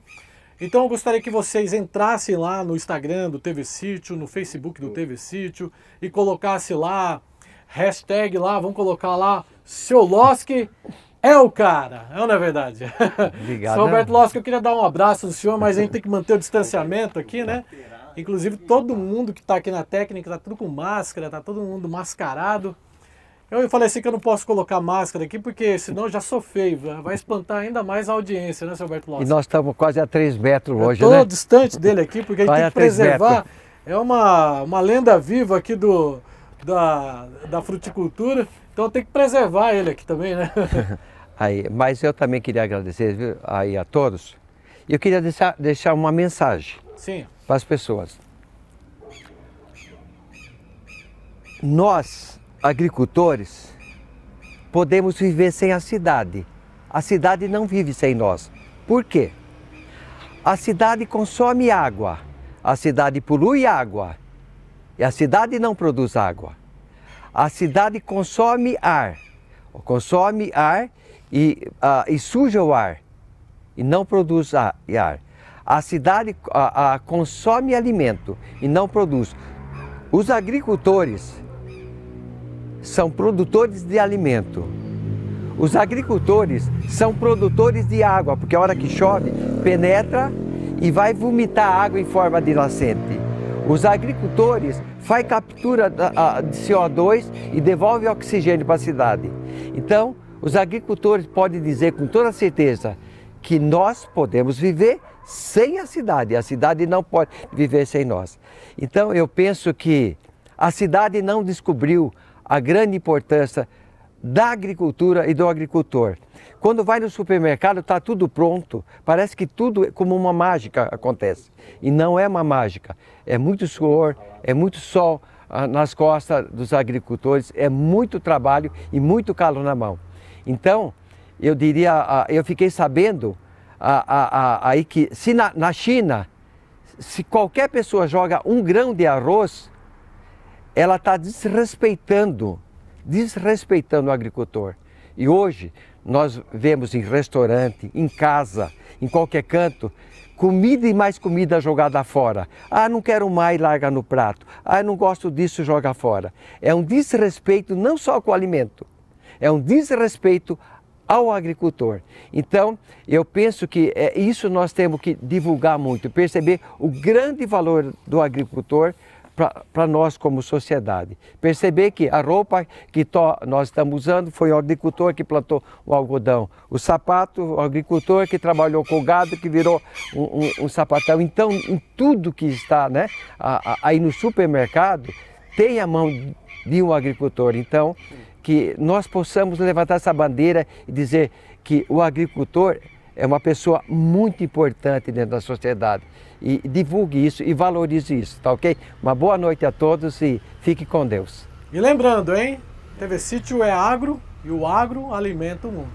[SPEAKER 3] Então eu gostaria que vocês entrassem lá no Instagram do TV Sítio, no Facebook do TV Sítio e colocassem lá, hashtag lá, vamos colocar lá, Seu Loschi é o cara, não é verdade?
[SPEAKER 4] Obrigado.
[SPEAKER 3] Seu Roberto Loschi, eu queria dar um abraço no senhor, mas a gente tem que manter o distanciamento aqui, né? Inclusive todo mundo que está aqui na técnica está tudo com máscara, está todo mundo mascarado. Eu falei assim que eu não posso colocar máscara aqui, porque senão eu já sou feio, vai espantar ainda mais a audiência, né, seu Roberto Loschi?
[SPEAKER 4] E nós estamos quase a 3 metros hoje,
[SPEAKER 3] né?
[SPEAKER 4] Eu
[SPEAKER 3] estou distante dele aqui, porque a gente tem que preservar. É uma lenda viva aqui da fruticultura, então tem que preservar ele aqui também, né?
[SPEAKER 4] Mas eu também queria agradecer, viu, aí a todos. E eu queria deixar uma mensagem.
[SPEAKER 3] Sim.
[SPEAKER 4] Para as pessoas. Nós, agricultores, podemos viver sem a cidade. A cidade não vive sem nós. Por quê? A cidade consome água, a cidade polui água e a cidade não produz água. A cidade consome ar e suja o ar. e não produz ar. A cidade consome alimento e não produz. Os agricultores são produtores de alimento. Os agricultores são produtores de água, porque a hora que chove, penetra e vai vomitar água em forma de nascente. Os agricultores fazem captura de CO2 e devolvem oxigênio para a cidade. Então, os agricultores podem dizer com toda certeza que nós podemos viver sem a cidade não pode viver sem nós. Então, eu penso que a cidade não descobriu a grande importância da agricultura e do agricultor. Quando vai no supermercado, está tudo pronto, parece que tudo como uma mágica acontece. E não é uma mágica, é muito suor, é muito sol nas costas dos agricultores, é muito trabalho e muito calo na mão. Então, eu diria, eu fiquei sabendo aí que se na China, se qualquer pessoa joga 1 grão de arroz, ela está desrespeitando o agricultor. E hoje nós vemos em restaurante, em casa, em qualquer canto, comida e mais comida jogada fora. Ah, não quero mais, larga no prato. Ah, não gosto disso, joga fora. É um desrespeito não só com o alimento, é um desrespeito ao agricultor. Então, eu penso que isso nós temos que divulgar muito, perceber o grande valor do agricultor para nós como sociedade. Perceber que a roupa que nós estamos usando foi o agricultor que plantou o algodão. O sapato, o agricultor que trabalhou com o gado, que virou um sapatão. Então, em tudo que está, né, aí no supermercado, tem a mão de um agricultor. Então, que nós possamos levantar essa bandeira e dizer que o agricultor é uma pessoa muito importante dentro da sociedade. E divulgue isso e valorize isso, tá ok? Uma boa noite a todos e fique com Deus.
[SPEAKER 3] E lembrando, hein? TV Sítio é agro e o agro alimenta o mundo.